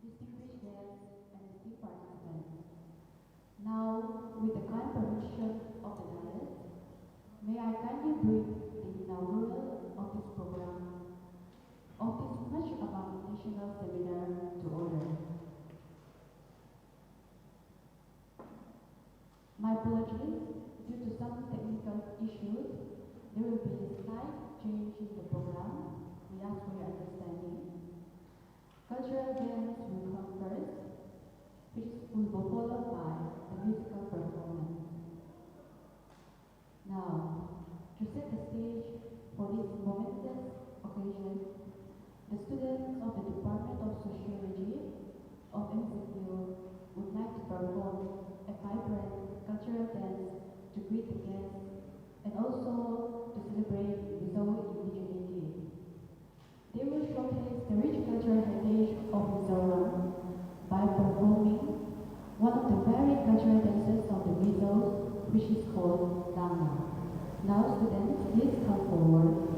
distinguished guests, and esteemed participants. Now, with the kind permission of the dais, may I kindly bring the inaugural of this program, of this much about national seminar to order. My apologies, due to some technical issues, there will be a slight change in the program. We ask for your understanding. Cultural dance will come first, which will be followed by the musical performance. Now, to set the stage for this momentous occasion, the students of the Department of Sociology of MCQ would like to perform a vibrant cultural dance to greet the guests and also to celebrate Mizoram indigeneity. They will showcase the rich cultural heritage of Mizoram by performing one of the very cultural dances of the Mizos, which is called Danga. Now students, please come forward.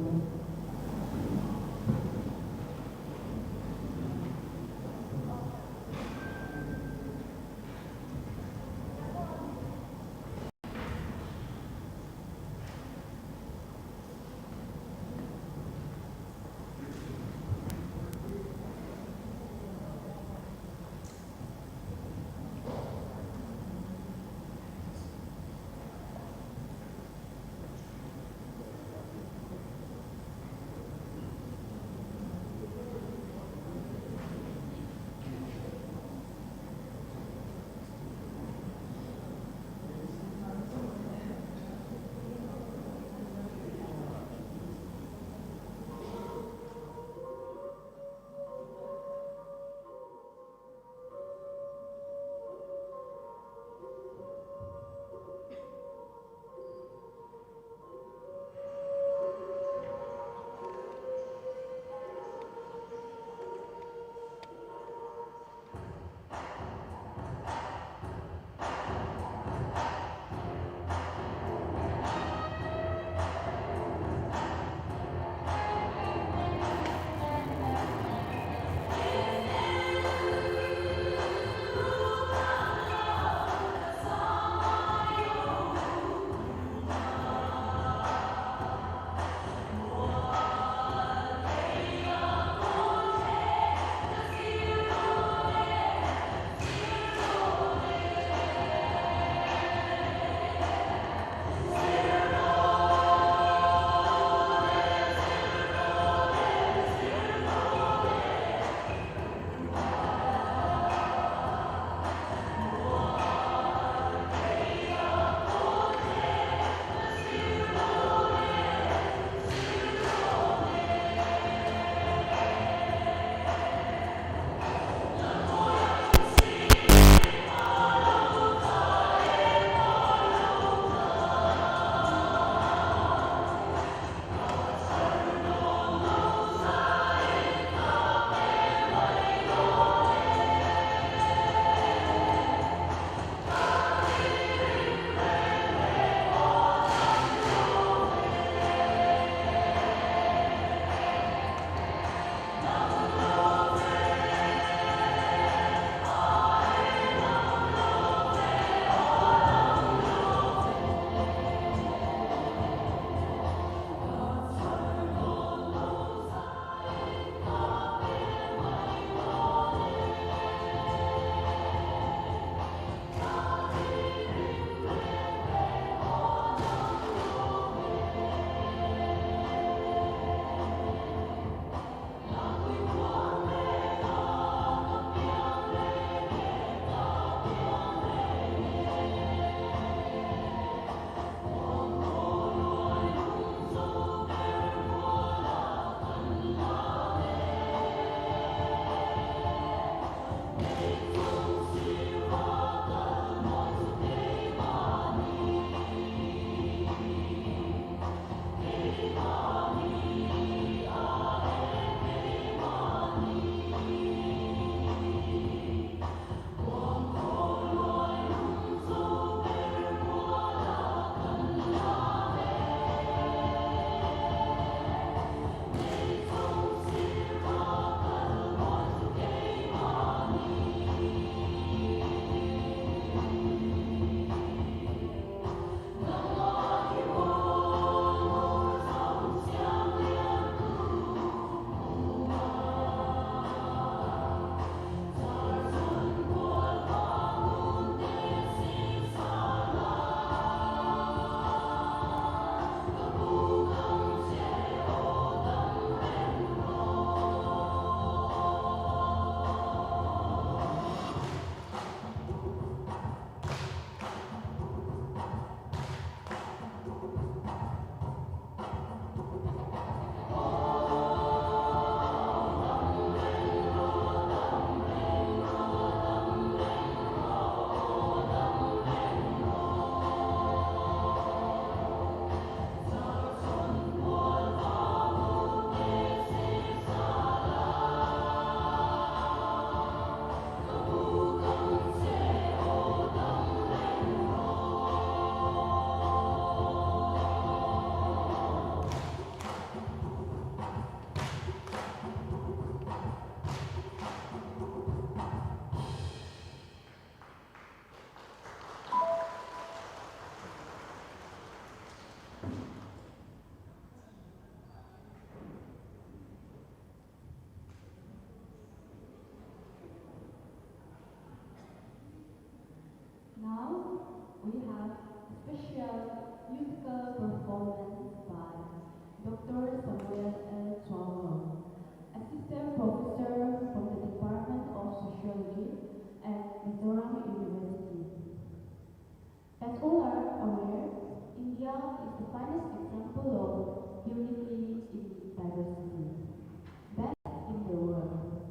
performance by Dr. Samuel L. Chong, Assistant Professor from the Department of Sociology at Mizoram University. As all are aware, India is the finest example of unity in diversity, best in the world.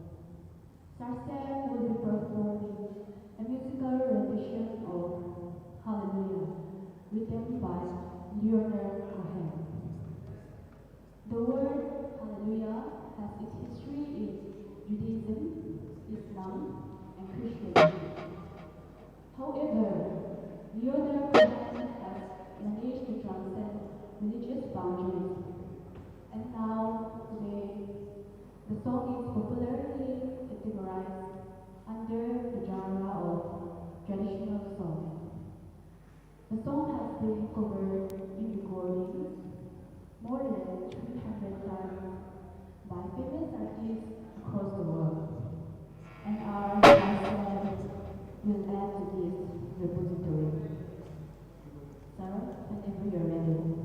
Sarsem will be performing a musical rendition of Hallelujah, written by Leonard Cohen. The word Hallelujah has its history in Judaism, Islam, and Christianity. However, Leonard Cohen has managed to transcend religious boundaries, and now, today, the song is popularly categorized under the genre of traditional song. The song has been covered in recordings more than 300 times by famous artists across the world, and our listeners will add to this repository. Sarah, whenever you're ready.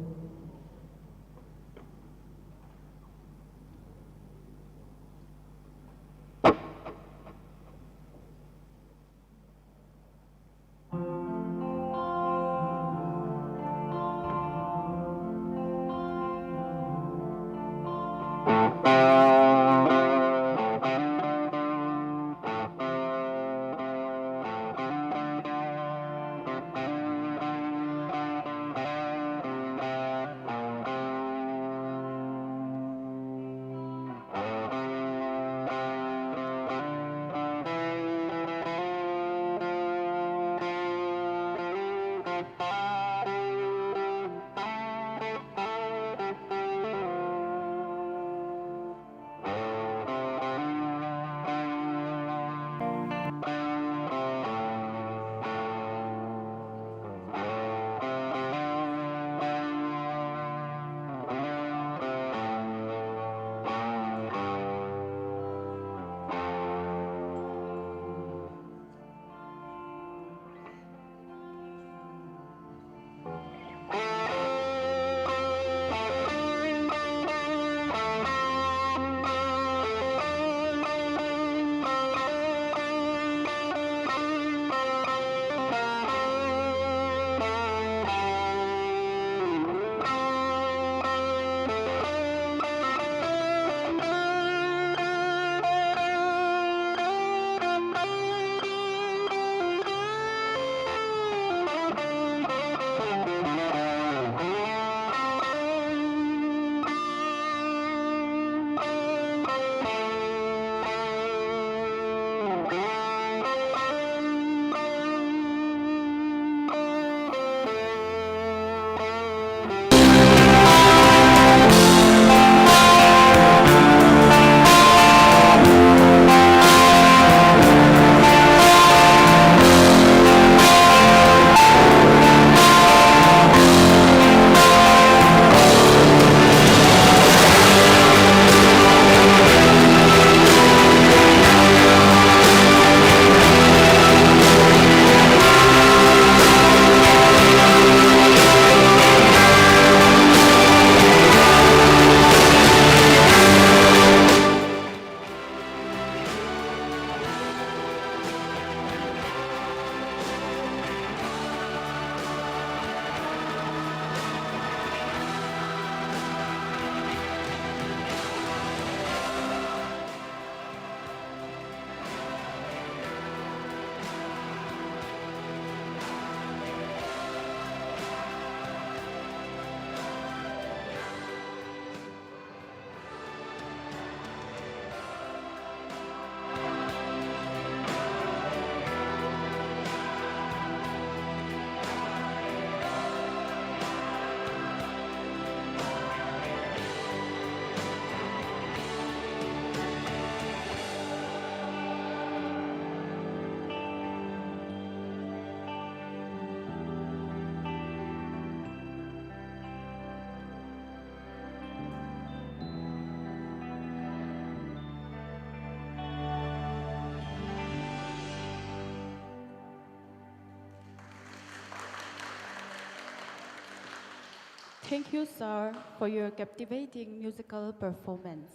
Thank you, sir, for your captivating musical performance.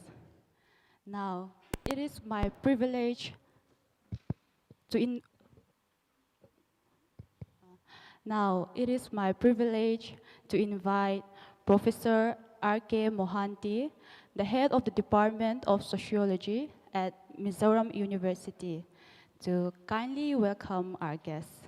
Now, it is my privilege to in Now, it is my privilege to invite Professor R.K. Mohanty, the head of the Department of Sociology at Mizoram University, to kindly welcome our guests.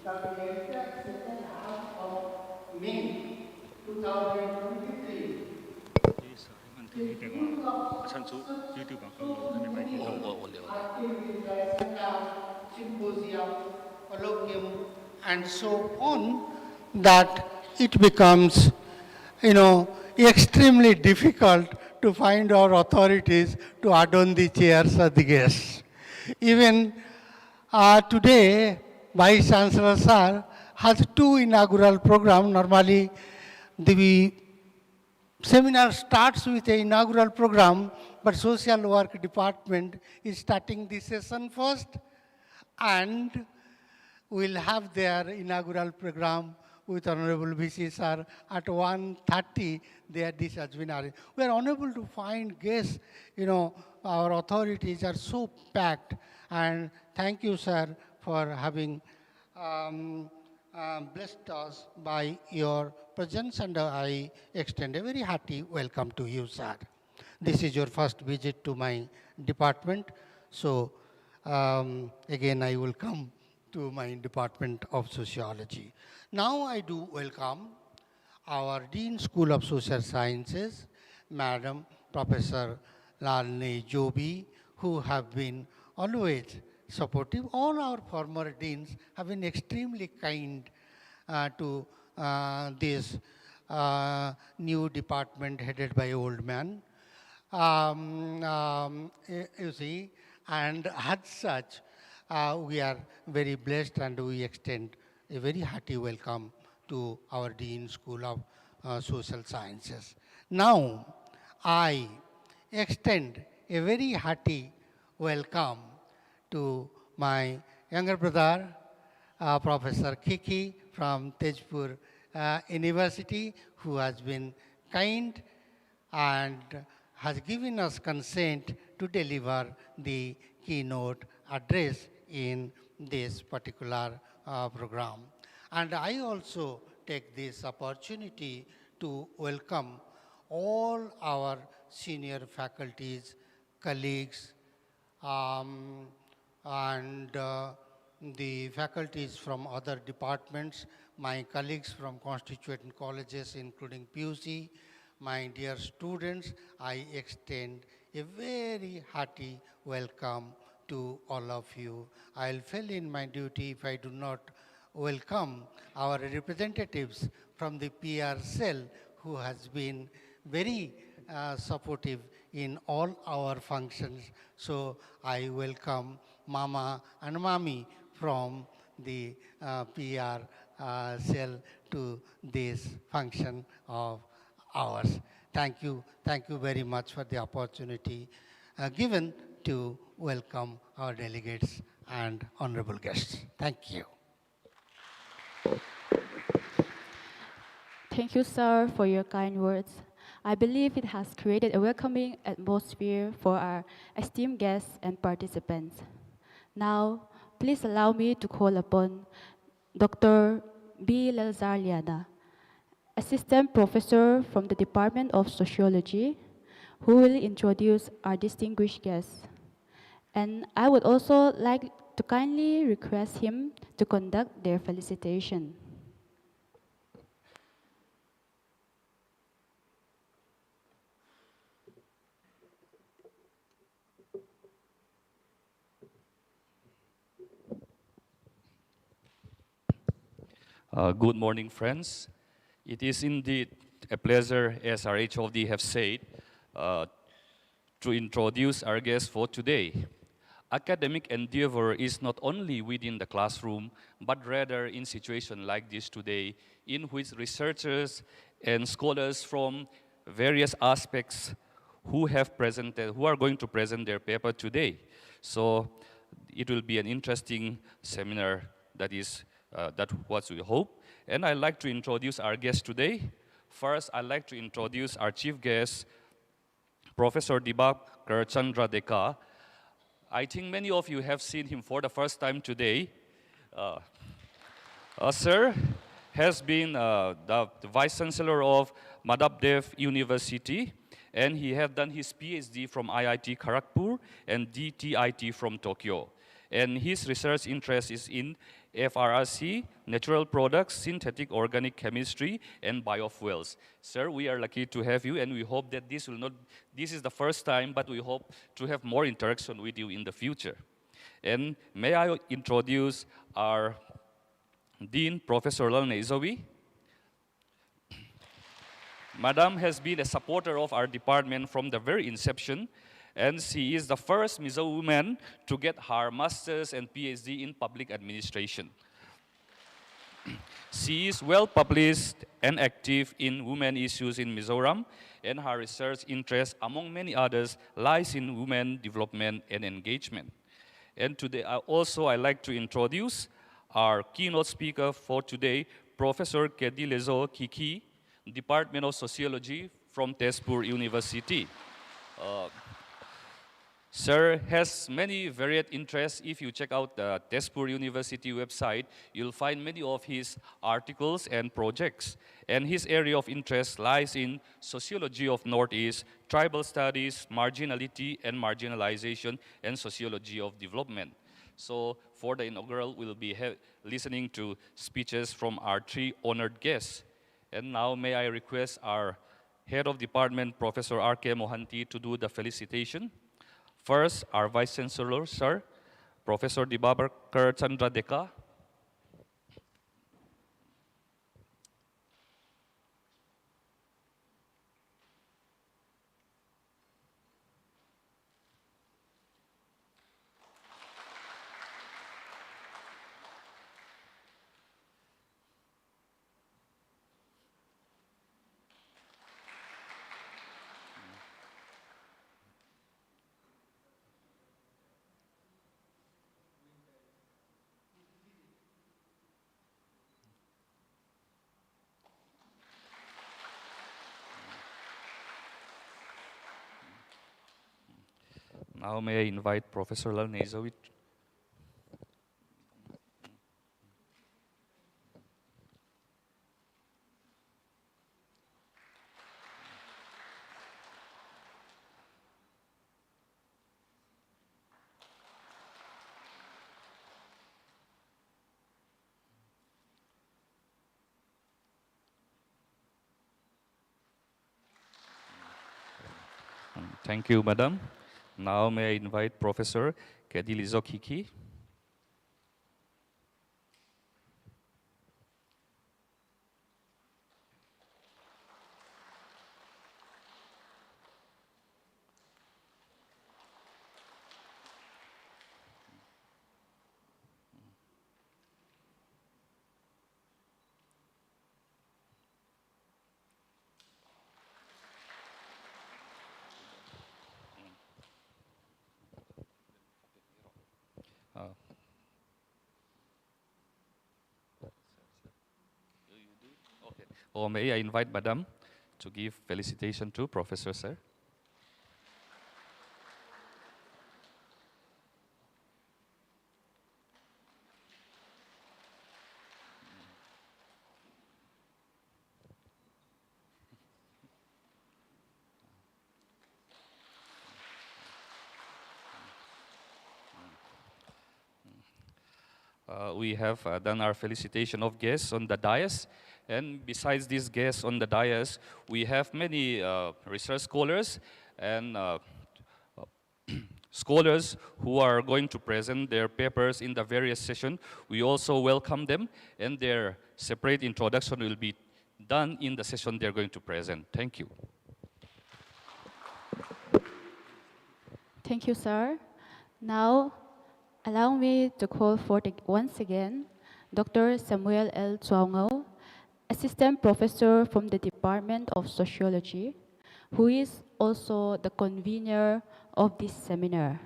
calculated second half of May 2023. Activities like symposium, colloquium, and so on, that it becomes, extremely difficult to find our authorities to adorn the chairs of the guests. Even today, Vice Chancellor Sir has two inaugural programs. Normally, the seminar starts with an inaugural program, but social work department is starting the session first, and will have their inaugural program with Honorable VC sir at 1:30. This has been arranged. We are unable to find guests. Our authorities are so packed. And thank you, sir, for having blessed us by your presence, and I extend a very hearty welcome to you, sir. This is your first visit to my department, so again I will come to my Department of Sociology. Now I do welcome our Dean School of Social Sciences, Madam Professor Lalne Jobi, who have been always supportive. All our former deans have been extremely kind to this new department headed by old man. You see, and as such, we are very blessed, and we extend a very hearty welcome to our Dean School of Social Sciences. Now, I extend a very hearty welcome to my younger brother, Professor Kiki from Tejpur University, who has been kind and has given us consent to deliver the keynote address in this particular program. And I also take this opportunity to welcome all our senior faculties, colleagues, and the faculties from other departments, my colleagues from constituent colleges, including PUC, my dear students, I extend a very hearty welcome to all of you. I'll fail in my duty if I do not welcome our representatives from the PR cell, who has been very supportive in all our functions. So I welcome Mama and Mami from the PR cell to this function of ours. Thank you very much for the opportunity given to welcome our delegates and honorable guests. Thank you. Thank you, sir, for your kind words. I believe it has created a welcoming atmosphere for our esteemed guests and participants. Now, please allow me to call upon Dr. B. Lazarliana, Assistant Professor from the Department of Sociology, who will introduce our distinguished guests. And I would also like to kindly request him to conduct their felicitation. Good morning, friends. It is indeed a pleasure, as our HOD have said, to introduce our guest for today. Academic endeavor is not only within the classroom, but rather in situations like this today, in which researchers and scholars from various aspects who are going to present their paper today. So it will be an interesting seminar, that's what we hope. And I'd like to introduce our guest today. First, I'd like to introduce our chief guest, Professor Dibakar Chandra Deka. I think many of you have seen him for the first time today. Sir has been the Vice Chancellor of Madhavdev University, and he has done his PhD from IIT Kharagpur and DTIT from Tokyo. And his research interest is in FRRC, natural products, synthetic organic chemistry, and biofuels. Sir, we are lucky to have you, and we hope that this is the first time, but we hope to have more interaction with you in the future. And may I introduce our Dean, Professor Lalne Jobi. Madam has been a supporter of our department from the very inception, and she is the first Mizo woman to get her master's and PhD in public administration. She is well published and active in women issues in Mizoram, and her research interest, among many others, lies in women development and engagement. And today, I'd like to introduce our keynote speaker for today, Professor Kedilezo Kiki, Department of Sociology from Tezpur University. Sir has many varied interests. If you check out the Tezpur University website, you'll find many of his articles and projects. And his area of interest lies in sociology of Northeast, tribal studies, marginality and marginalization, and sociology of development. So for the inaugural, we'll be listening to speeches from our three honored guests. And now may I request our Head of Department, Professor R.K. Mohanty, to do the felicitation. First, our Vice Chancellor, Sir, Professor Dibabakar Chandra Deka. Now may I invite Professor Lalnezowit. Thank you, Madam. Now may I invite Professor Kedilizo Kiki. Or may I invite Madam to give felicitation to Professor, sir? We have done our felicitation of guests on the dais. And besides these guests on the dais, we have many research scholars and scholars who are going to present their papers in the various sessions. We also welcome them, and their separate introduction will be done in the session they're going to present. Thank you. Thank you, sir. Now, allow me to call for once again Dr. Samuel L. Chuangao, Assistant Professor from the Department of Sociology, who is also the convener of this seminar,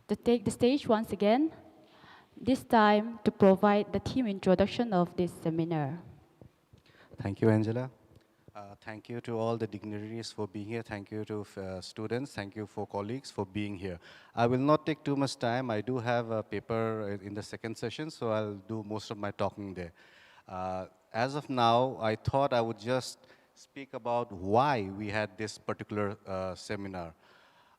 to take the stage once again, this time to provide the theme introduction of this seminar. Thank you, Angela. Thank you to all the dignitaries for being here. Thank you to students. Thank you for colleagues for being here. I will not take too much time. I do have a paper in the second session, so I'll do most of my talking there. As of now, I thought I would just speak about why we had this particular seminar.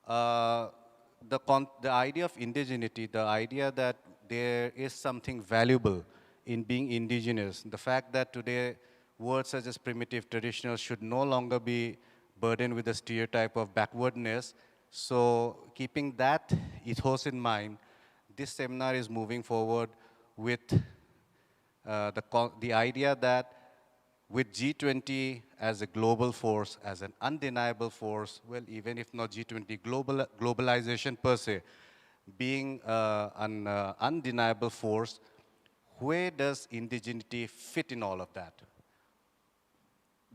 The idea of indigeneity, the idea that there is something valuable in being indigenous, the fact that today words such as primitive, traditional should no longer be burdened with the stereotype of backwardness. So keeping that ethos in mind, this seminar is moving forward with the idea that with G20 as a global force, as an undeniable force, well, even if not G20, globalization per se, being an undeniable force, where does indigeneity fit in all of that?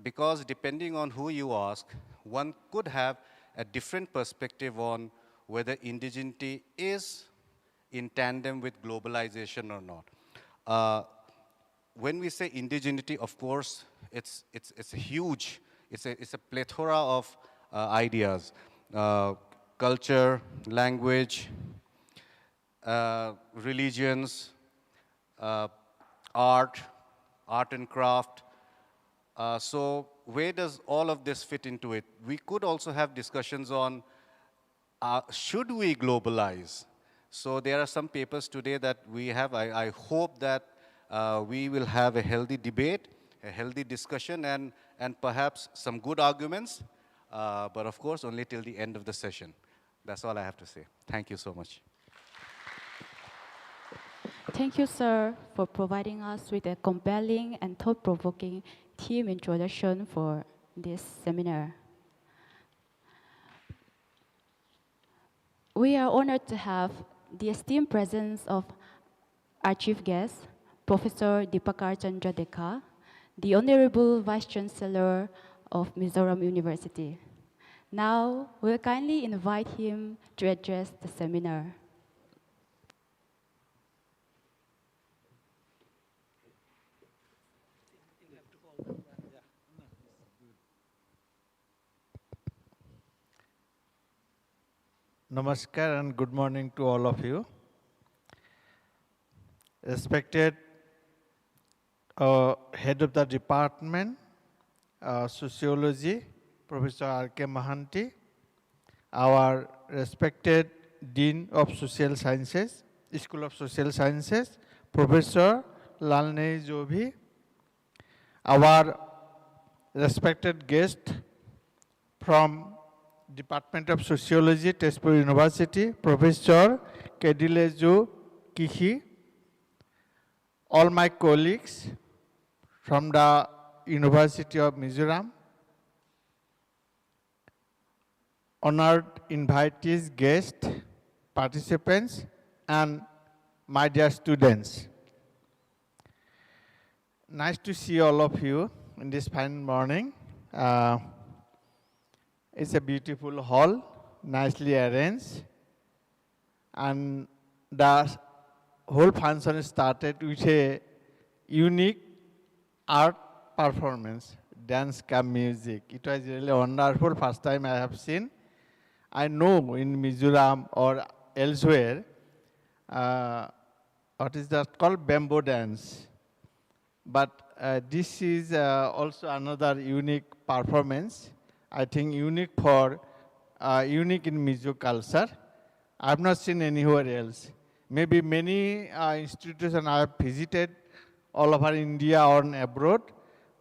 Because depending on who you ask, one could have a different perspective on whether indigeneity is in tandem with globalization or not. when we say indigeneity, of course, it's a huge, it's a plethora of ideas, culture, language, religions, art, art and craft. So where does all of this fit into it? We could also have discussions on should we globalize? So there are some papers today that we have. I hope that we will have a healthy debate, a healthy discussion, and perhaps some good arguments, but of course only till the end of the session. That's all I have to say. Thank you so much. Thank you, sir, for providing us with a compelling and thought-provoking theme introduction for this seminar. We are honored to have the esteemed presence of our chief guest, Professor Dipakar Chandra Dekha, the Honorable Vice Chancellor of Mizoram University. Now, we'll kindly invite him to address the seminar. Namaskar and good morning to all of you. Respected Head of the Department, Sociology, Professor R.K. Mahanti, our respected Dean of Social Sciences, School of Social Sciences, Professor Lalnei Jovi, our respected guest from Department of Sociology, Tezpur University, Professor Kedileju Kihi, all my colleagues from the University of Mizoram, honored invitees, guests, participants, and my dear students. Nice to see all of you in this fine morning. It's a beautiful hall, nicely arranged, and the whole function started with a unique art performance, dance cum music. It was really wonderful, first time I have seen. I know in Mizoram or elsewhere, what is that called? Bamboo dance. But this is also another unique performance. I think unique in Mizo culture. I have not seen anywhere else. Maybe many institutions I have visited all over India or abroad,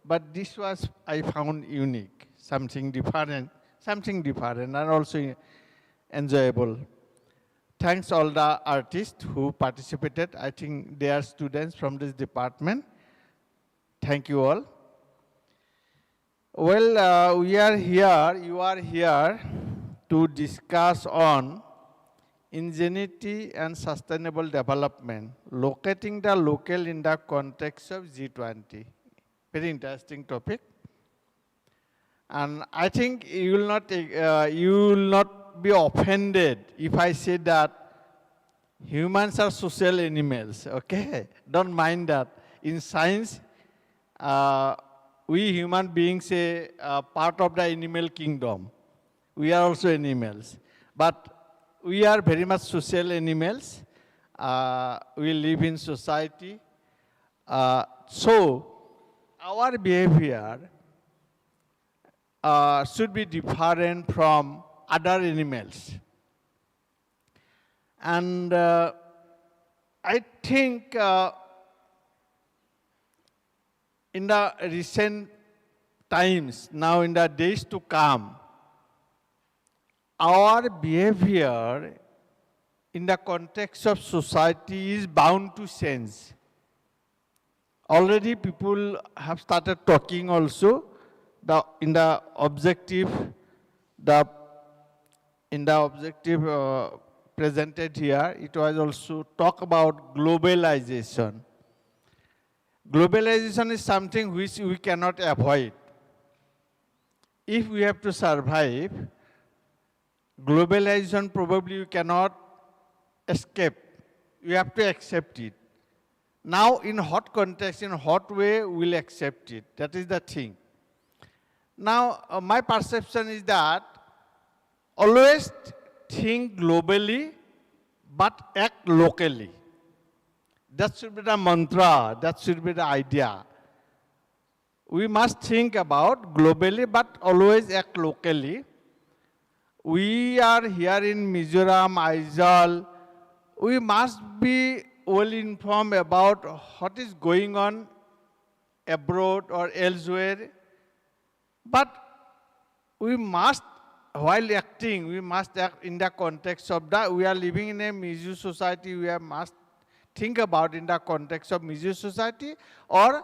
but this was, I found unique, something different and also enjoyable. Thanks all the artists who participated. I think they are students from this department. Thank you all. Well, you are here to discuss on ingenuity and sustainable development, locating the local in the context of G20. Very interesting topic. And I think you will not be offended if I say that humans are social animals, okay? Don't mind that. In science, we human beings are part of the animal kingdom. We are also animals. But we are very much social animals. We live in society. So our behavior should be different from other animals. And I think in the recent times, now in the days to come, our behavior in the context of society is bound to change. Already people have started talking also in the objective presented here. It was also talk about globalization. Globalization is something which we cannot avoid. If we have to survive, globalization probably you cannot escape. You have to accept it. Now, in hot context, in hot way, we'll accept it. That is the thing. Now, my perception is that always think globally, but act locally. That should be the mantra, that should be the idea. We must think about globally, but always act locally. We are here in Mizoram, Aizawl. We must be well informed about what is going on abroad or elsewhere. But we must, while acting, we must act in the context of that. We are living in a Mizo society. We must think about in the context of Mizo society, or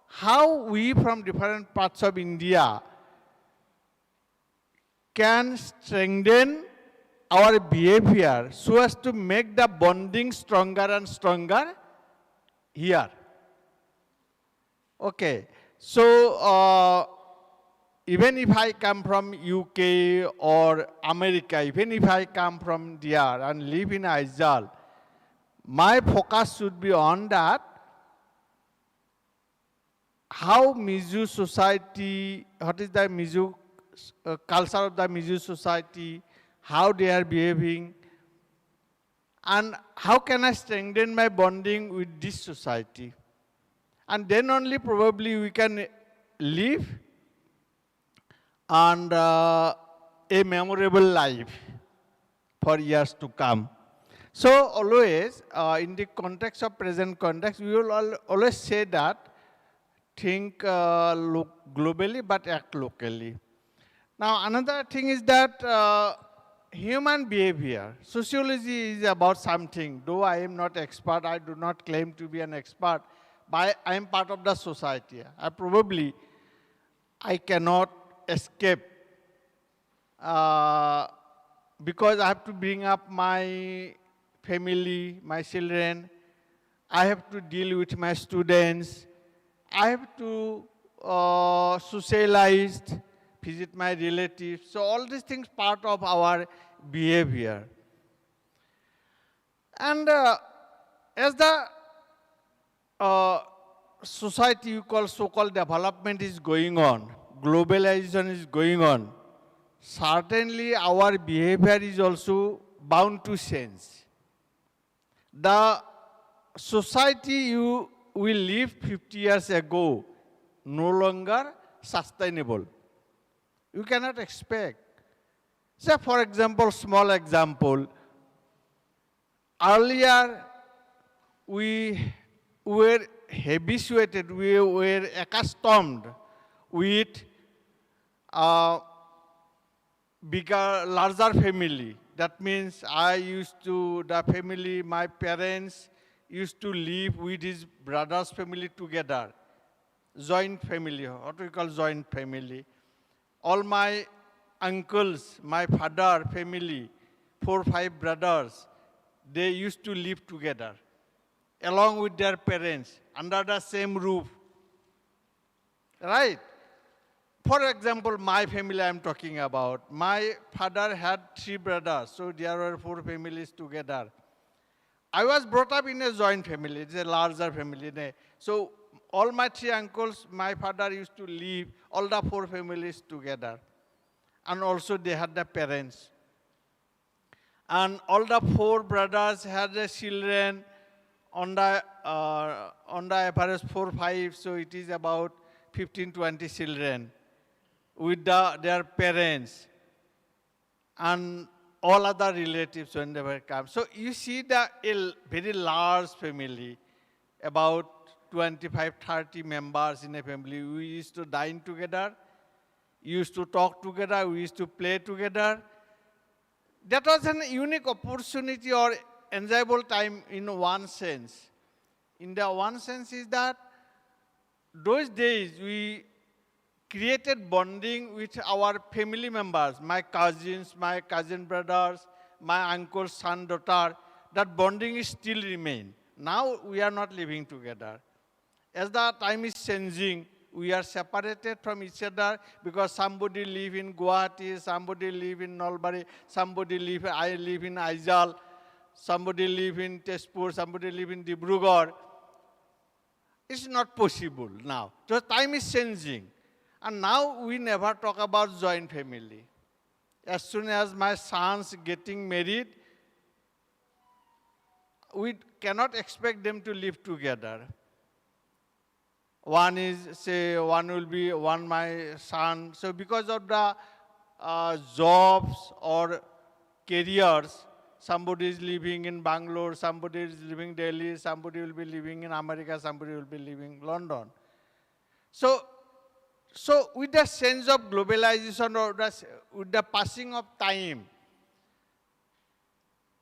how we from different parts of India can strengthen our behavior so as to make the bonding stronger and stronger here. Okay, so even if I come from UK or America, even if I come from there and live in Aizawl, my focus should be on that, how Mizo society, what is the Mizo culture of the Mizo society, how they are behaving, and how can I strengthen my bonding with this society. And then only probably we can live and a memorable life for years to come. So always, in the context of present context, we will always say that, think globally but act locally. Now another thing is that human behavior, sociology is about something. Though I am not expert, I do not claim to be an expert, but I am part of the society. I cannot escape because I have to bring up my family, my children. I have to deal with my students. I have to socialize, visit my relatives. So all these things part of our behavior. And as the society you call so-called development is going on, globalization is going on, certainly our behavior is also bound to change. The society we lived 50 years ago no longer sustainable. You cannot expect. Say for example, small example, earlier we were habituated, we were accustomed with bigger, larger family. That means the family, my parents used to live with his brother's family together. Joint family, what we call joint family. All my uncles, my father family, 4 or 5 brothers, they used to live together, along with their parents, under the same roof. Right? For example, my family I am talking about. My father had 3 brothers, so there were 4 families together. I was brought up in a joint family, it's a larger family. So all my 3 uncles, my father used to live, all the 4 families together. And also they had the parents. And all the 4 brothers had the children on the average 4 or 5, so it is about 15, 20 children with their parents and all other relatives when they were come. So you see a very large family, about 25, 30 members in a family. We used to dine together, used to talk together, we used to play together. That was a unique opportunity or enjoyable time in one sense. In the one sense is that those days we created bonding with our family members, my cousins, my cousin brothers, my uncle's son, daughter. That bonding is still remain. Now we are not living together. As the time is changing, we are separated from each other because somebody live in Guwahati, somebody live in Nalbari, I live in Aizawl, somebody live in Tezpur, somebody live in Dibrugarh. It's not possible now. So time is changing. And now we never talk about joint family. As soon as my sons getting married, we cannot expect them to live together. One is, say, one will be one my son. So because of the jobs or careers, somebody is living in Bangalore, somebody is living in Delhi, somebody will be living in America, somebody will be living in London. So with the sense of globalization or with the passing of time,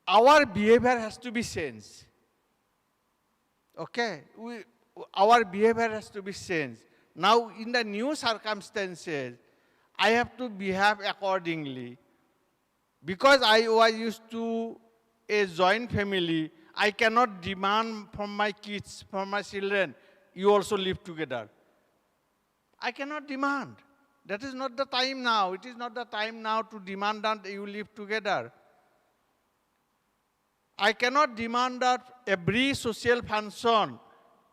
our behavior has to be changed. Okay? Our behavior has to be changed. Now, in the new circumstances, I have to behave accordingly. Because I was used to a joint family, I cannot demand from my kids, from my children, you also live together. I cannot demand. That is not the time now. It is not the time now to demand that you live together. I cannot demand that every social function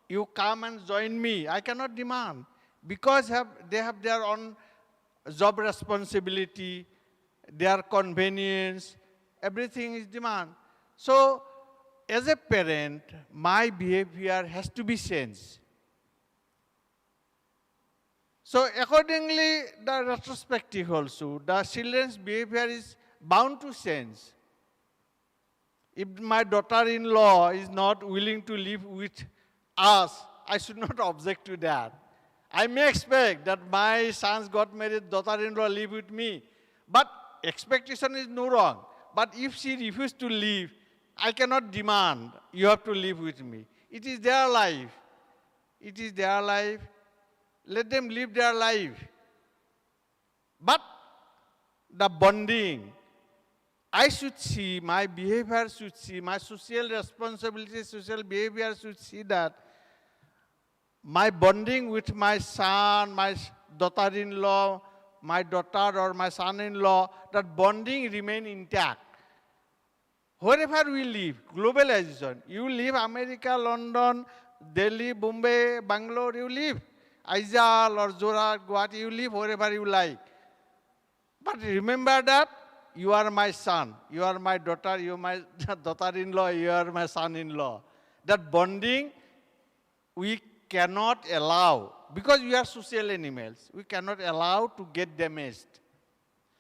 you come and join me. I cannot demand because they have their own job responsibility, their convenience, everything is demand. So as a parent, my behavior has to be changed. So accordingly, the retrospective also, the children's behavior is bound to change. If my daughter-in-law is not willing to live with us, I should not object to that. I may expect that my sons got married, daughter-in-law live with me. But expectation is no wrong. But if she refuses to live, I cannot demand, you have to live with me. It is their life. It is their life. Let them live their life. But the bonding, I should see, my behavior should see, my social responsibility, social behavior should see that my bonding with my son, my daughter-in-law, my daughter or my son-in-law, that bonding remain intact. Wherever we live, globalization, you live America, London, Delhi, Bombay, Bangalore, you live. Aizal or Zorat, Guwahati, you live wherever you like. But remember that you are my son, you are my daughter, you are my daughter-in-law, you are my son-in-law. That bonding we cannot allow, because we are social animals, we cannot allow to get damaged.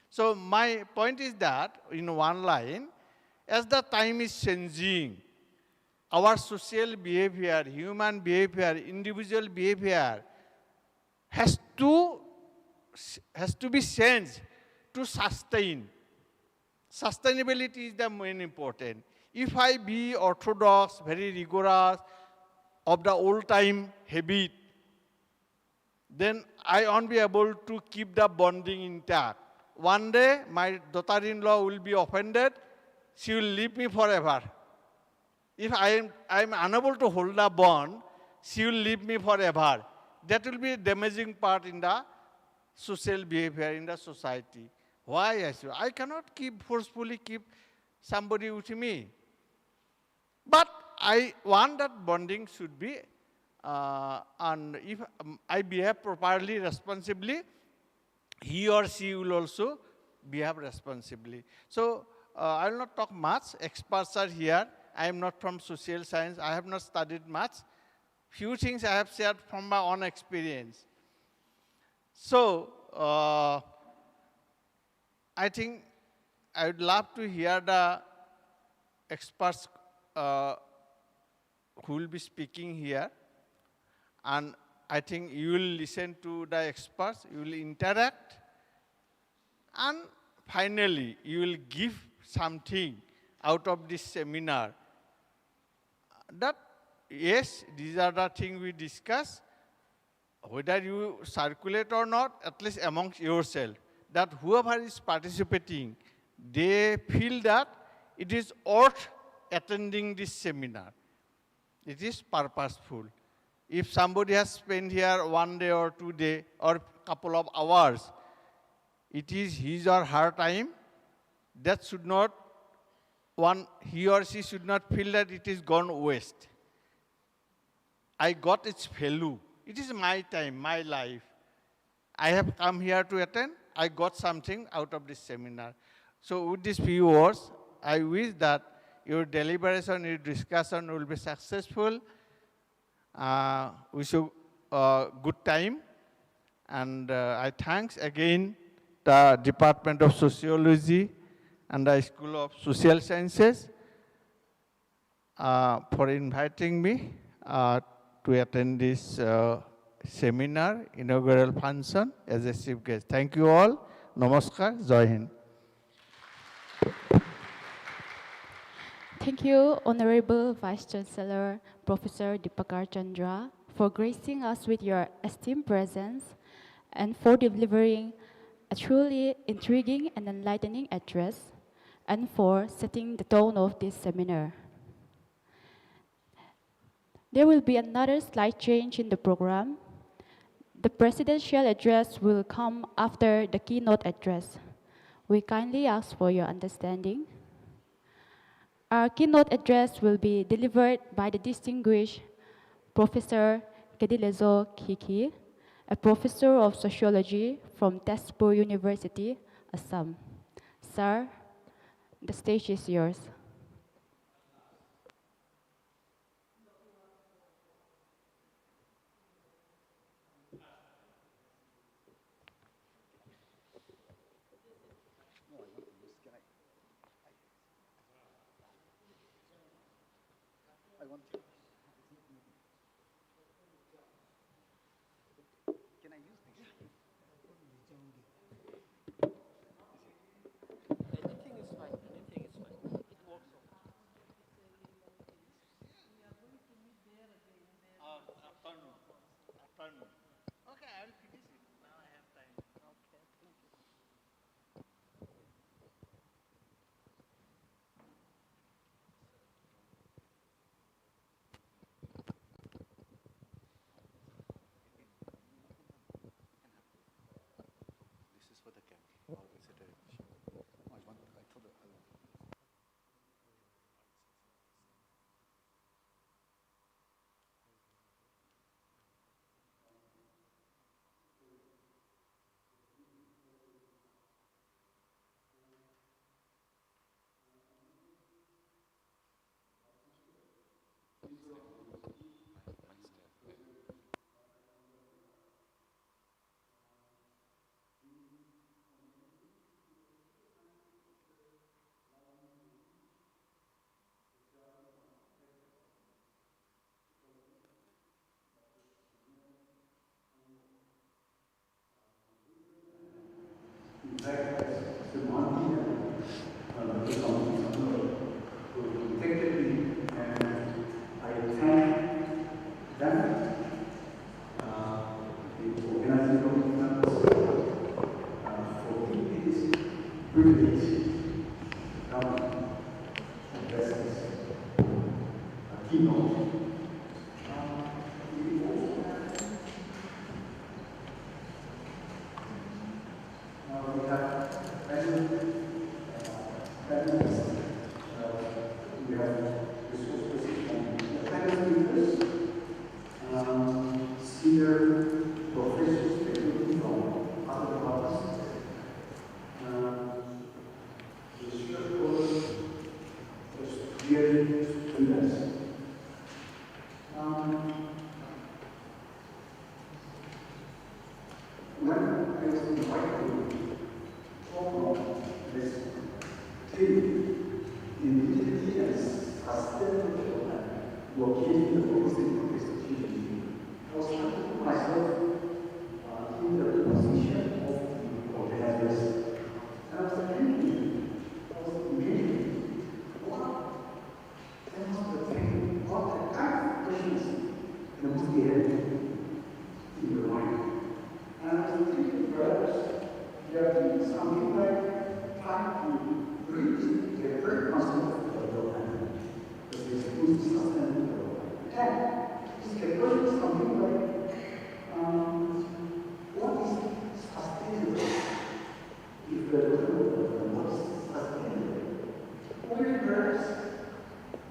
So my point is that, in one line, as the time is changing, our social behavior, human behavior, individual behavior has to be changed to sustain. Sustainability is the main important. If I be orthodox, very rigorous, of the old time habit, then I won't be able to keep the bonding intact. One day, my daughter-in-law will be offended, she will leave me forever. If I am unable to hold a bond, she will leave me forever. That will be a damaging part in the social behavior in the society. Why? I cannot forcefully keep somebody with me. But I want that bonding should be, and if I behave properly, responsibly, he or she will also behave responsibly. So I will not talk much. Experts are here. I am not from social science. I have not studied much. Few things I have shared from my own experience. So I think I would love to hear the experts who will be speaking here. And I think you will listen to the experts, you will interact, and finally, you will give something out of this seminar. That, yes, these are the things we discuss. Whether you circulate or not, at least amongst yourself, that whoever is participating, they feel that it is worth attending this seminar. It is purposeful. If somebody has spent here 1 day or 2 days or couple of hours, it is his or her time. That should not, he or she should not feel that it is gone waste. I got its value. It is my time, my life. I have come here to attend. I got something out of this seminar. So with these few words, I wish that your deliberation, your discussion will be successful. Wish you a good time. And I thanks again the Department of Sociology and the School of Social Sciences for inviting me to attend this seminar, inaugural function as a chief guest. Thank you all. Namaskar. Jai Hind. Thank you, Honorable Vice Chancellor, Professor Dipakar Chandra, for gracing us with your esteemed presence and for delivering a truly intriguing and enlightening address, and for setting the tone of this seminar. There will be another slight change in the program. The presidential address will come after the keynote address. We kindly ask for your understanding. Our keynote address will be delivered by the distinguished Professor Kedilezo Kiki, a professor of sociology from Tezpur University, Assam. Sir, the stage is yours. This is for the camera. Or is it a show? Oh, I thought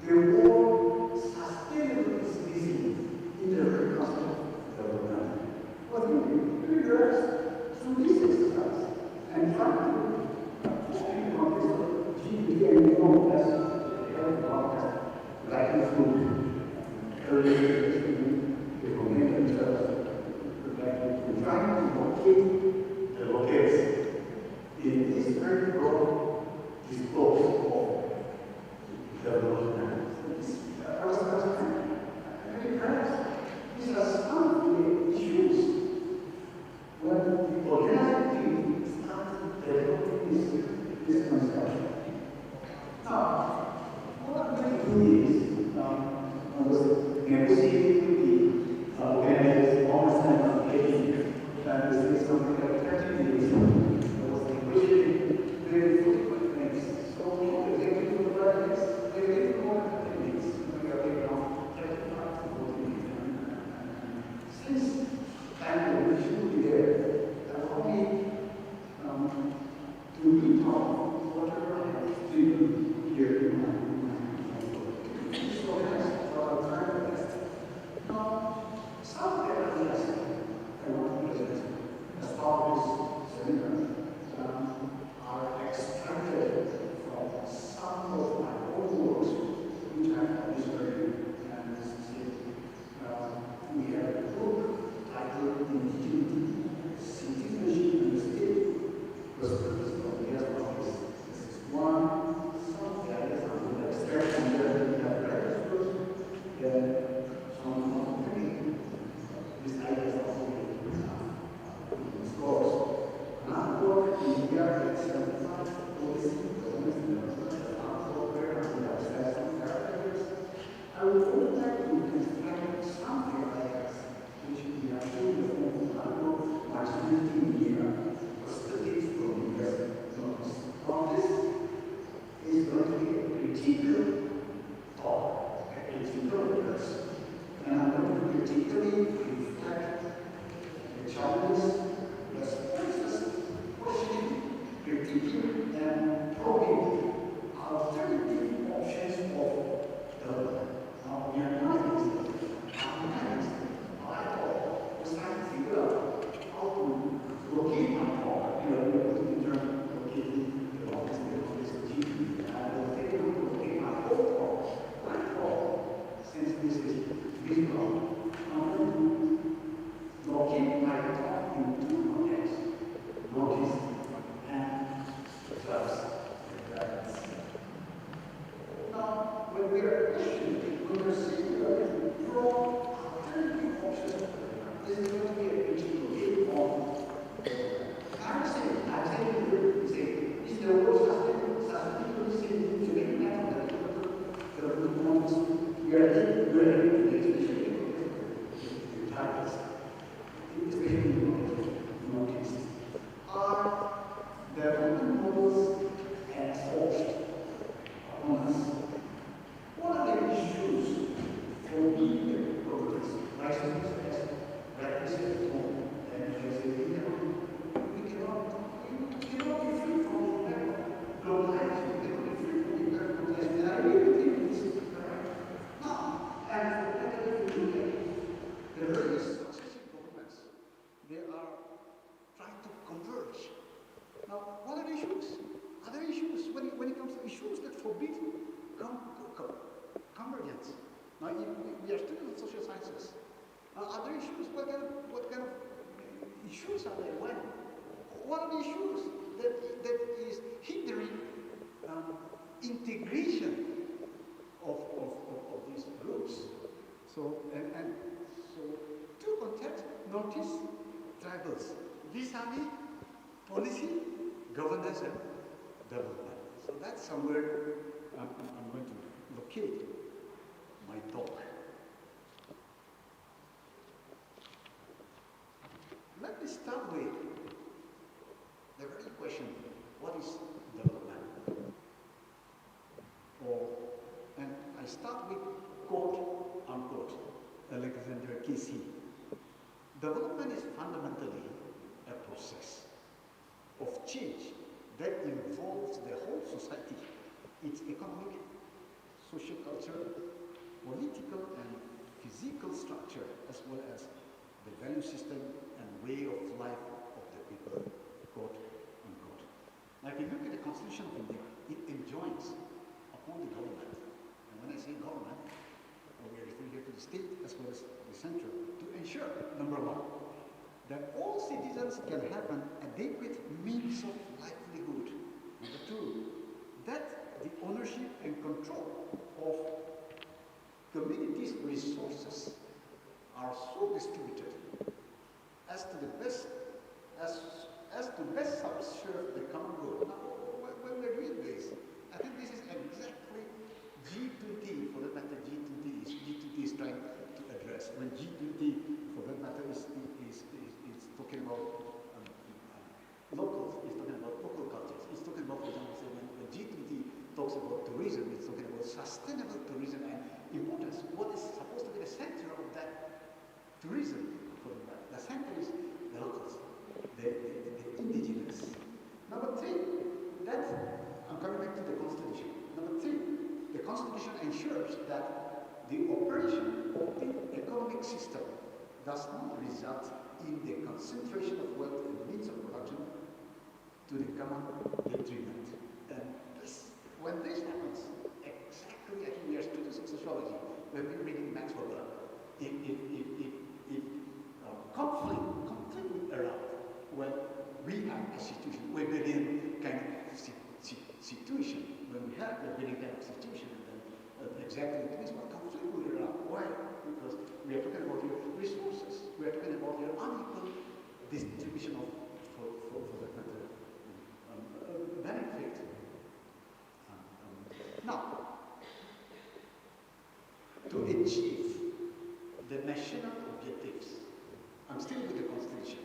The word sustainable is missing in the discussion. Now, what I'm going to do is, I was negotiating with the organizers almost time on getting that this is something like 30 days. I was negotiating very frequent things. So we were getting to the projects, we were getting more than 10 days. We are getting now 35 to 40 days. Since time we should be there, I've only to meet on whatever I have to do here in my so that's what I'm trying to test. Now, some areas I want to present as part of this seminar are extracted from some of my own works which I have published earlier. And this is it. We have a book titled Indigenity, Citizenship and the State, Perspectives from the Years of This. This is one. Some of the ideas I will extract from there. We have practice first, then some of these ideas are already in this course. Another work in the year 75, policy, governance, development, where we have said some characters. I would also like to extract some areas which we have shown in the form of Inaugural, marginality in India, perspectives from the US. Now this is going to be a critical talk, a critical address. And I'm going to critically reflect the challenges, responses, questioning, critiquing, and probing alternative options of development. Now, we are not against it. I'm not against it. I thought was trying to figure out how to locate my talk. We are putting the term locating the office of this G20. And I was able to locate my whole talk. My talk, since this is visual, I'm going to locate my talk in two contexts: notice and clubs. Now, when we are questioning, when we're saying we are going to draw alternative options, this is going to be a critical game on. I'm saying, is the word sustainability saying to make matter that the moments we are in, we are in the especially titles, especially notice, are the models enforced upon us. What are the issues for being progress? Righteousness as practices at home and as a leader. We cannot be free from the impact of globalization. We cannot be free from the impact of globalization. And I really think this is correct. Now, and for that, if you look at the various successive governments, they are trying to converge. Now, what are the issues? Are there issues when it comes to issues that forbid convergence? Now, we are students of social sciences. Are there issues? What kind of issues are there? What are the issues that is hindering integration of these groups? So so two contexts: notice, tribals, vis-a-vis policy, governance, and development. So that's somewhere I'm going to locate my talk. Let me start with the very question: what is development? And I start with quote unquote Alexander Casey. Development is fundamentally a process of change that involves the whole society, its economic, social culture, political and physical structure, as well as the value system and way of life of the people, quote unquote. Now, if you look at the Constitution of India, it enjoins upon the government, and when I say government, we are referring here to the state as well as the central, to ensure, number one, that all citizens can have an adequate means of livelihood. Number two, that the ownership and control of communities' resources are so distributed as to best serve the common good. Now, when we're doing talks about tourism, it's talking about sustainable tourism and importance. What is supposed to be the center of that tourism? The center is the locals, the indigenous. Number three, I'm coming back to the Constitution. Number three, the Constitution ensures that the operation of the economic system does not result in the concentration of wealth and means of production to the common detriment. And when this happens, exactly, I think we are students of sociology, we have been reading Max Weber. If conflict completely erupt when we have a situation, we're in kind of situation, when we have a very kind of situation, and then exactly this one conflict will erupt. Why? Because we are talking about your resources, we are talking about your unequal distribution of for the benefit. Now, to achieve the national objectives, I'm still with the Constitution,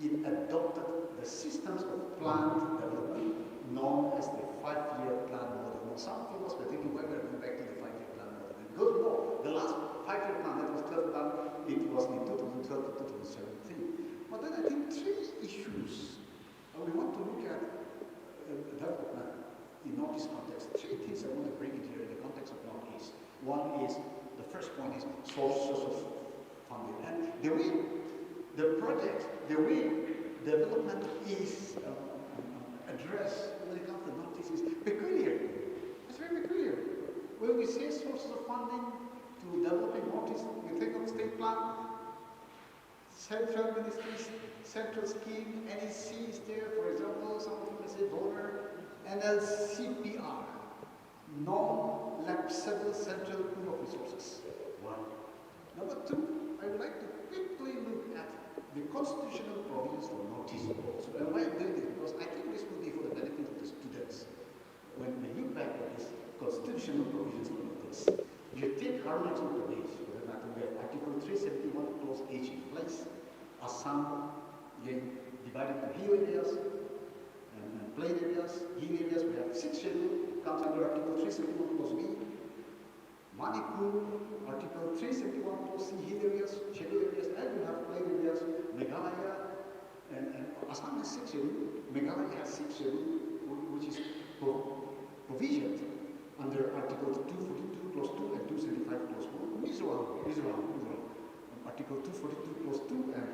it adopted the systems of planned development known as the 5-year plan model. Now, some of us were thinking, why we're going back to the 5-year plan model? Because no, the last 5-year plan, that was 12 plan, it was in 2012 to 2017. But then I think three issues we want to look at development in Northeast context. Three things I want to bring in here in the context of Northeast. One is, the first point is sources of funding. And the way the project, the way development is addressed when it comes to Northeast is peculiar. It's very peculiar. When we say sources of funding to developing Northeast, we think of state plan, central ministries, central scheme, NEC is there, for example, some of you may say donor, NLCPR, non-lapsable central pool of resources. One. Number two, I would like to quickly look at the constitutional provisions for Northeast also. And why I'm doing this? Because I think this will be for the benefit of the students. When they look back at this constitutional provisions for Northeast, you take Arunachal Pradesh, for example, we have Article 371 Clause H in place, Assam, again, divided into hill areas and plain areas. Hill areas, we have 6 schedule, comes under Article 371 Clause B. Manipur, Article 371 Clause C, hill areas, schedule areas, and you have plain areas. Meghalaya, and Assam has 6 schedule, Meghalaya has 6 schedule, which is provisioned under Article 242 Clause 2 and 275 Clause 1. Mizoram. Article 242 Clause 2 and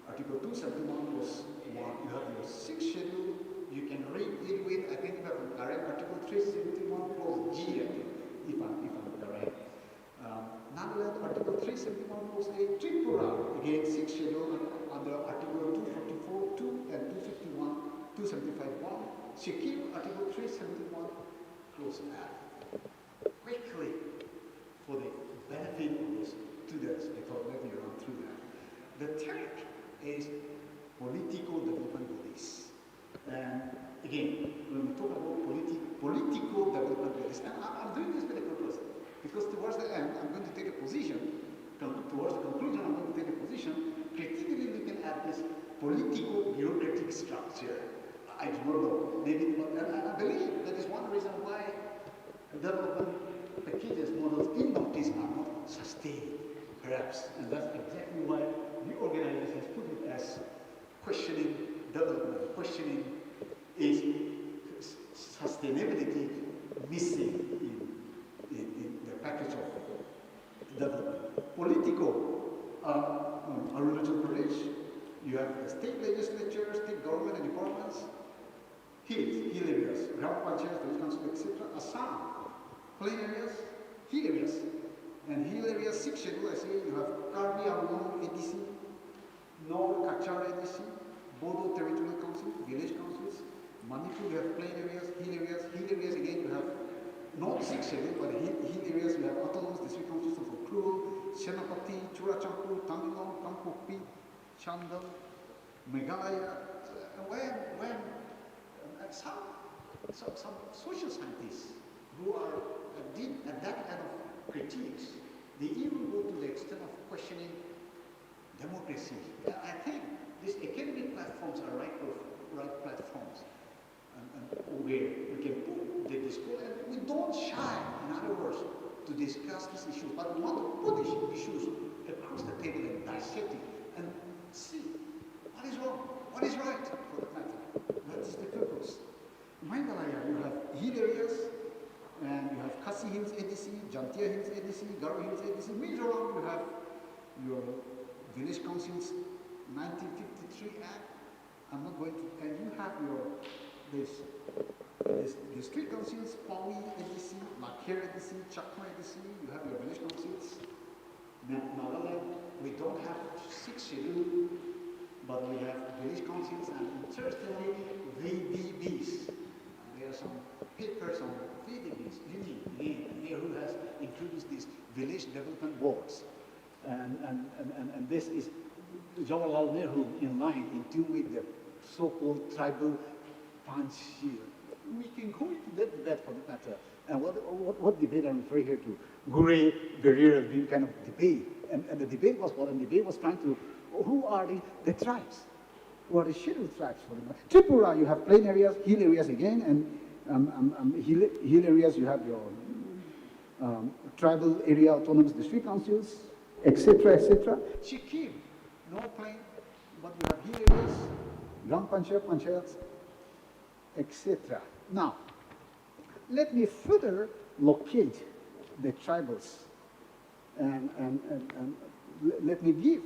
Article 271 Clause 1. You have your 6th schedule. You can read it with, I think if I'm correct, Article 371 Clause G, I think, if I'm correct. Nagaland, Article 371 Clause A, Tripura, again 6th schedule under Article 244 2 and 251, 275 1. Sikkim, Article 371 Clause F. Quickly, for the benefit of the students, I thought let me run through that. The third is political development bodies. And again, when we talk about political development bodies, and I'm doing this with a purpose, because towards the end, I'm going to take a position, towards the conclusion, I'm going to take a position, critically looking at this political bureaucratic structure. I do not know, maybe, and I believe that is one reason why development packages, models in Northeast are not sustained, perhaps. And that's exactly why the organizers has put it as questioning development, questioning is sustainability missing in the package of development. Political, Arunachal Pradesh, you have the state legislature, state government and departments, hill areas, Gram Panchayat, village council, etc. Assam, plain areas, hill areas. And hill areas, 6th schedule, I say, you have Karbi Anglong ADC, Nor Kachar ADC, Bodo Territorial Council, village councils. Manipur, you have plain areas, hill areas again, you have not 6th schedule, but hill areas, you have autonomous district councils of Ukhrul, Senapati, Churachampur, Tangilong, Kangpokpi, Chandal, Meghalaya, when some social scientists who are deep at that kind of critiques, they even go to the extent of questioning democracy. I think these academic platforms are right platforms, and where we can put the discourse, and And you have Khasi Hills ADC, Jantia Hills ADC, Garo Hills ADC, Mizoram, you have your village councils 1953 Act. I'm not going to, and you have your this district councils, Pawi ADC, Lakhir ADC, Chakma ADC, you have your village councils. Nagaland, we don't have 6 schedule, but we have village councils and interestingly VDBs. There are some papers on VDBs, who has introduced these village development boards. And this is Jawaharlal Nehru in line, in tune with the so-called tribal panchayat. We can go into that for that matter. And what debate I'm referring here to? Gure barrier has been kind of debate. And the debate was what? And the debate was trying to, who are the tribes? Who are the scheduled tribes for them? Tripura, you have plain areas, hill areas again, and hill areas you have your tribal area autonomous district councils, etc., etc. Sikkim, no plain, but you have hill areas, Gram Panchayats, etc. Now, let me further locate the tribals and let me give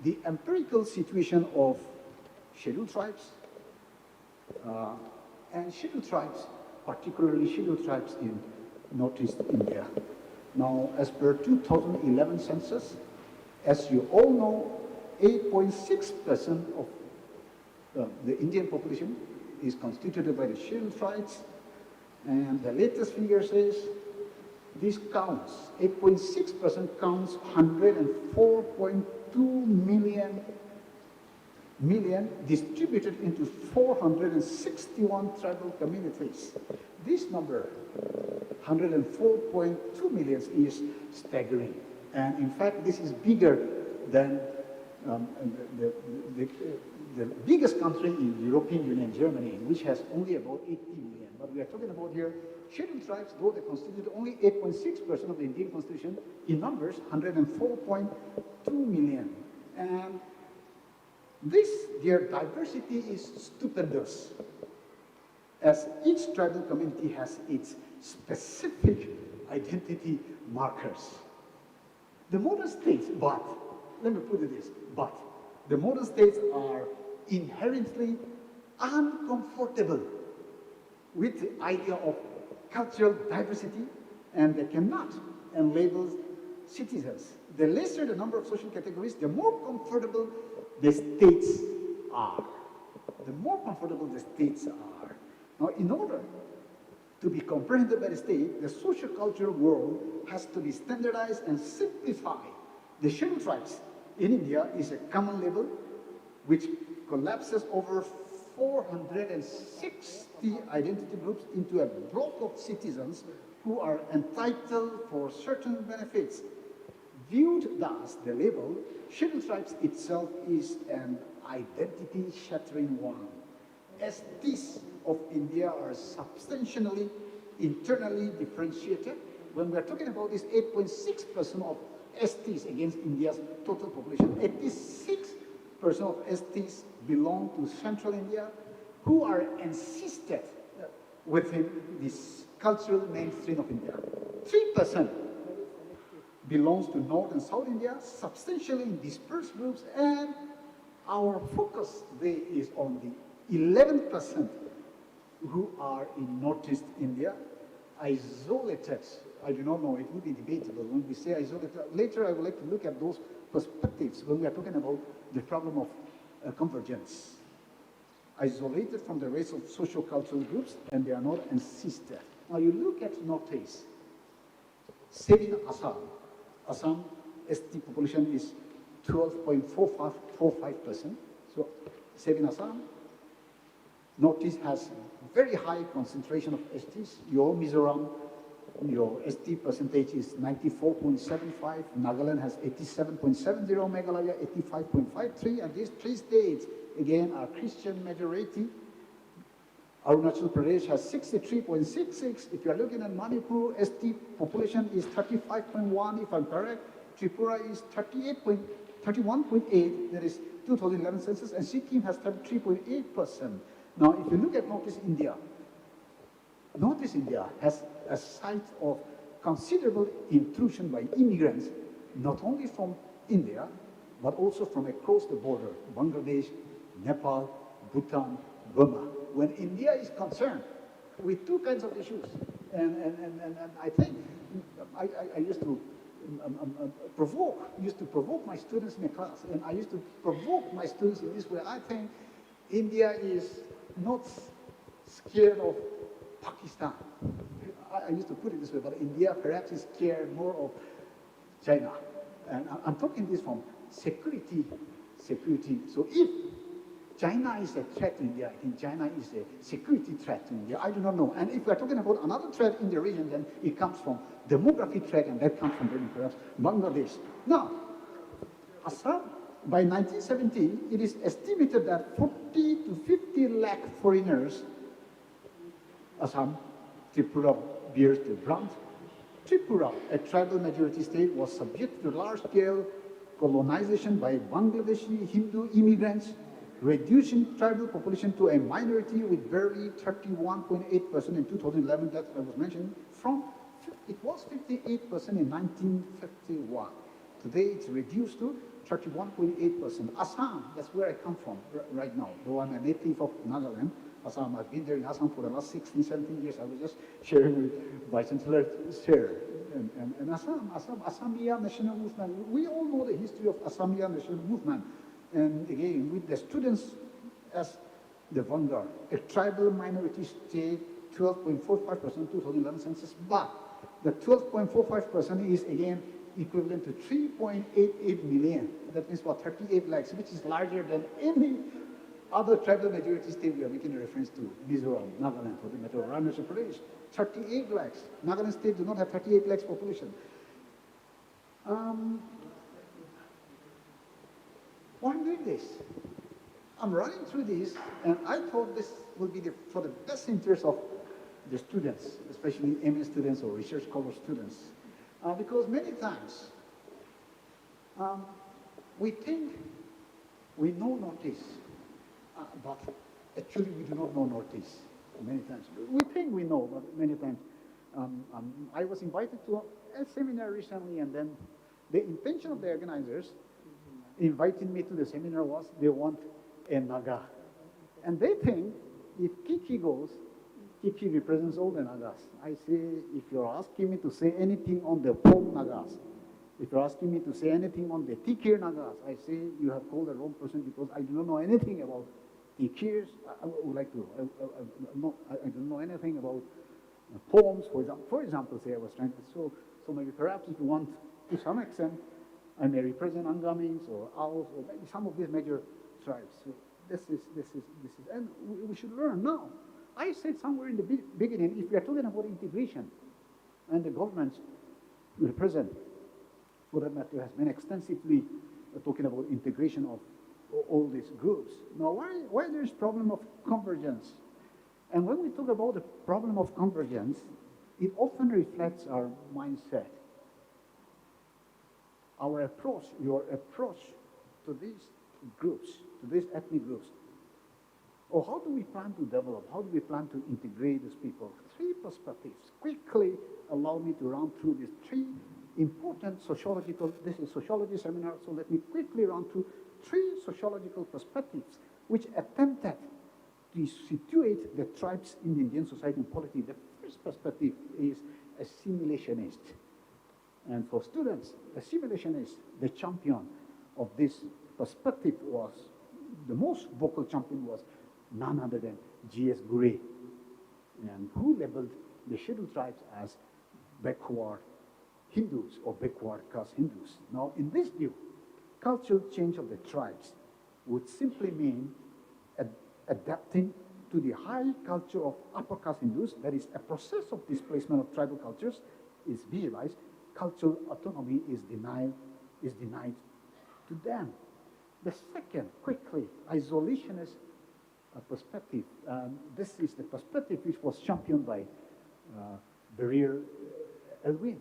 the empirical situation of scheduled tribes and scheduled tribes, particularly scheduled tribes in Northeast India. Now, as per 2011 census, as you all know, 8.6% of the Indian population is constituted by the scheduled tribes, and the latest figure says this counts, 8.6% counts 104.2 million distributed into 461 tribal communities. This number, 104.2 million, is staggering. And in fact, this is bigger than the biggest country in the European Union, Germany, which has only about 80 million. But we are talking about here scheduled tribes, though they constitute only 8.6% of the Indian constitution, in numbers, 104.2 million. And their diversity is stupendous, as each tribal community has its specific identity markers. The modern states, but, let me put it this, but the modern states are inherently uncomfortable with the idea of cultural diversity, and they cannot enlabel citizens. The lesser the number of social categories, the more comfortable the states are. The more comfortable the states are. Now, in order to be comprehended by the state, the socio-cultural world has to be standardized and simplified. The scheduled tribes in India is a common label which collapses over 460 identity groups into a block of citizens who are entitled for certain benefits. Viewed thus, the label, scheduled tribes itself is an identity-shattering one. STs of India are substantially internally differentiated. When we are talking about this 8.6% of STs against India's total population, 86% of STs belong to Central India, who are encysted within this cultural mainstream of India. 3% belongs to North and South India, substantially in dispersed groups, and our focus today is on the 11% who are in Northeast India, isolated. I do not know, it will be debatable when we say isolated. Later I would like to look at those perspectives when we are talking about the problem of convergence. Isolated from the rest of socio-cultural groups, and they are not encysted. Now you look at Northeast, say in Assam. Assam ST population is 12.45%. So, say in Assam, Northeast has very high concentration of STs. Your Mizoram, your ST percentage is 94.75. Nagaland has 87.70, Meghalaya 85.53, and these three states, again, are Christian majority. Arunachal Pradesh has 63.66. If you are looking at Manipur, ST population is 35.1, if I'm correct. Tripura is 31.8, that is 2011 census, and Sikkim has 33.8%. Now, if you look at Northeast India, Northeast India has a site of considerable intrusion by immigrants, not only from India, but also from across the border, Bangladesh, Nepal, Bhutan, Burma. When India is concerned with two kinds of issues, and I think I used to provoke my students in a class, and I used to provoke my students in this way. I think India is not scared of Pakistan. I used to put it this way, but India perhaps is scared more of China. And I'm talking this from security. So if China is a threat to India, I think China is a security threat to India. I do not know. And if we're talking about another threat in the region, then it comes from demography threat, and that comes from perhaps Bangladesh. Now, Assam, by 1970, it is estimated that 40 to 50 lakh foreigners, Assam, Tripura bears the brunt. Tripura, a tribal majority state, was subject to large-scale colonization by Bangladeshi Hindu immigrants, reducing tribal population to a minority with barely 31.8% in 2011, that I was mentioning, it was 58% in 1951. Today it's reduced to 31.8%. Assam, that's where I come from right now, though I'm a native of Nagaland. Assam, I've been there in Assam for the last 16, 17 years. I was just sharing with Vice Chancellor Sir. And Assamiya National Movement, we all know the history of Assamiya National Movement. And again, with the students as the vanguard, a tribal minority state, 12.45% 2011 census, but the 12.45% is again equivalent to 3.88 million. That means what, 38 lakhs, which is larger than any other tribal majority state we are making a reference to, Mizoram, Nagaland, for the matter of Arunachal Pradesh, 38 lakhs. Nagaland state do not have 38 lakhs population. Why I'm doing this? I'm running through this, and I thought this would be for the best interest of the students, especially MA students or research scholar students, because many times we think we know Northeast, but actually we do not know Northeast many times. We think we know, but many times. I was invited to a seminar recently, and then the intention of the organizers inviting me to the seminar was they want a Naga. And they think if Kiki goes, Kiki represents all the Nagas. I say, if you're asking me to say anything on the Pom Nagas, if you're asking me to say anything on the Tikir Nagas, I say you have called the wrong person because I do not know anything about Tikirs. I would like to, I don't know anything about poems, for example, say I was trying to, so maybe perhaps if you want, to some extent, I may represent Angamins or Owls or maybe some of these major tribes. So this is, and we should learn now. I said somewhere in the beginning, if we are talking about integration, and the governments represent, for that matter, has been extensively talking about integration of all these groups. Now, why there is problem of convergence? And when we talk about the problem of convergence, it often reflects our mindset. Our approach, your approach to these groups, to these ethnic groups, or how do we plan to develop, how do we plan to integrate these people? Three perspectives. Quickly allow me to run through these three important sociological, this is sociology seminar, so let me quickly run through three sociological perspectives which attempted to situate the tribes in the Indian society and polity. The first perspective is assimilationist. And for students, assimilationist, the champion of this perspective was, the most vocal champion was none other than G.S. Gure, and who labeled the scheduled tribes as backward Hindus or backward caste Hindus. Now, in this view, cultural change of the tribes would simply mean adapting to the high culture of upper caste Hindus, that is, a process of displacement of tribal cultures is visualized, cultural autonomy is denied to them. The second, quickly, isolationist perspective. This is the perspective which was championed by Barrier Elwin.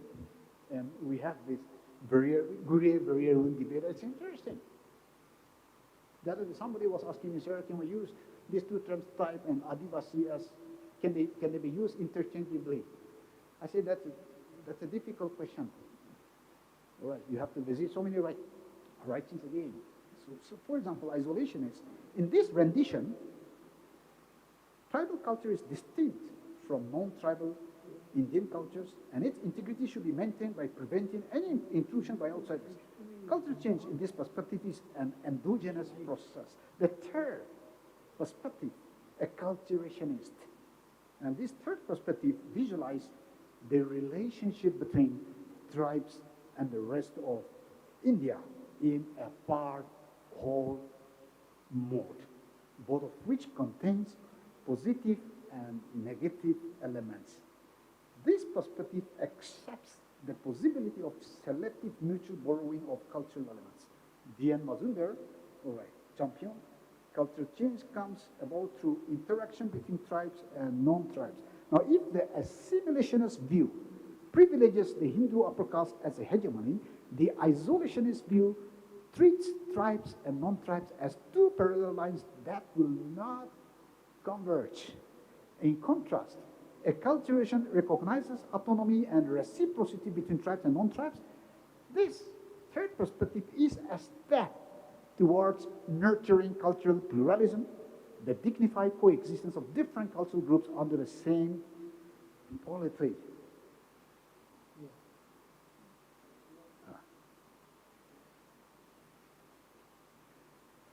And we have this Barrier Elwin debate. It's interesting. The other day somebody was asking me, sir, can we use these two terms, tribe and Adivasi, as can they be used interchangeably? I say that's a difficult question. All right, you have to visit so many writings again. So for example, isolationists, in this rendition, tribal culture is distinct from non-tribal Indian cultures, and its integrity should be maintained by preventing any intrusion by outsiders. Culture change in this perspective is an endogenous process. The third perspective, acculturationist. And this third perspective visualizes the relationship between tribes and the rest of India in a part-whole mode, both of which contains positive and negative elements. This perspective accepts the possibility of selective mutual borrowing of cultural elements. D.N. Mazumdar, all right, champion, cultural change comes about through interaction between tribes and non-tribes. Now, if the assimilationist view privileges the Hindu upper caste as a hegemony, the isolationist view treats tribes and non-tribes as two parallel lines that will not converge. In contrast, acculturation recognizes autonomy and reciprocity between tribes and non-tribes. This third perspective is a step towards nurturing cultural pluralism, the dignified coexistence of different cultural groups under the same polity.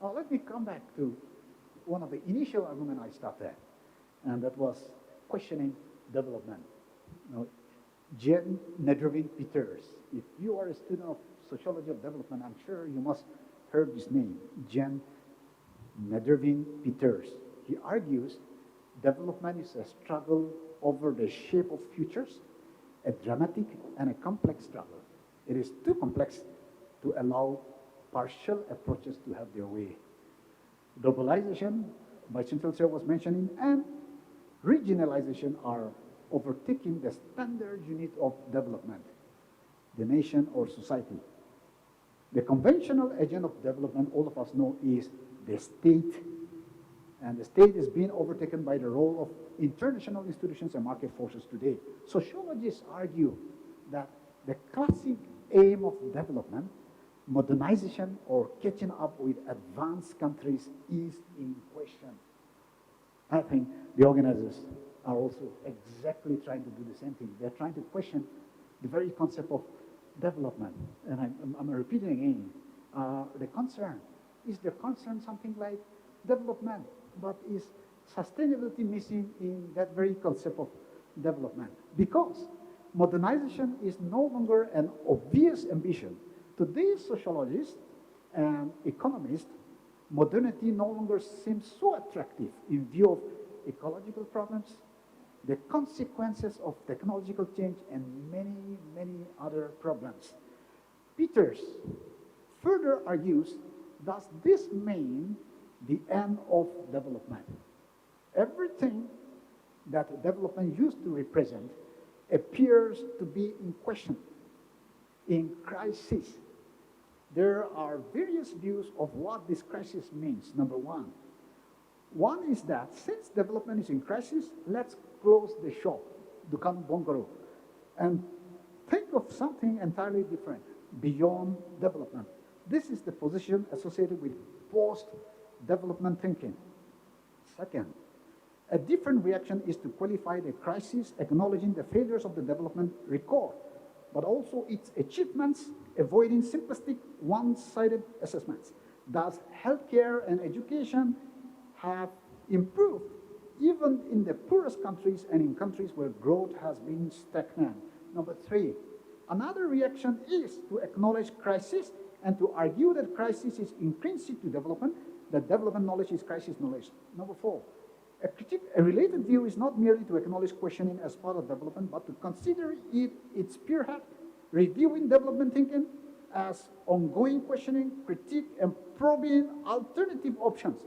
Now let me come back to one of the initial arguments I started, and that was questioning development. Now, Jen Nedrevin Peters. If you are a student of sociology of development, I'm sure you must heard this name, Jen Nedrevin Peters. He argues development is a struggle over the shape of futures, a dramatic and a complex struggle. It is too complex to allow partial approaches to have their way. Globalization, Vice-Chancellor Sir was mentioning, and regionalization are overtaking the standard unit of development, the nation or society. The conventional agent of development, all of us know, is the state. And the state is being overtaken by the role of international institutions and market forces today. Sociologists argue that the classic aim of development, modernization or catching up with advanced countries, is in question. I think the organizers are also exactly trying to do the same thing. They're trying to question the very concept of development. And I'm repeating again, the concern something like development, but is sustainability missing in that very concept of development? Because modernization is no longer an obvious ambition. Today's sociologists and economists, modernity no longer seems so attractive in view of ecological problems, the consequences of technological change, and many, many other problems. Peters further argues, does this mean the end of development? Everything that development used to represent appears to be in question, in crisis. There are various views of what this crisis means. Number one is that since development is in crisis, let's close the shop, Dukan Bongoro, and think of something entirely different, beyond development. This is the position associated with post-development thinking. Second, a different reaction is to qualify the crisis, acknowledging the failures of the development record, but also its achievements, avoiding simplistic, one-sided assessments. Thus, healthcare and education have improved even in the poorest countries and in countries where growth has been stagnant. Number three, another reaction is to acknowledge crisis and to argue that crisis is intrinsic to development, that development knowledge is crisis knowledge. Number four, a related view is not merely to acknowledge questioning as part of development, but to consider it its spearhead, reviewing development thinking as ongoing questioning, critique, and probing alternative options.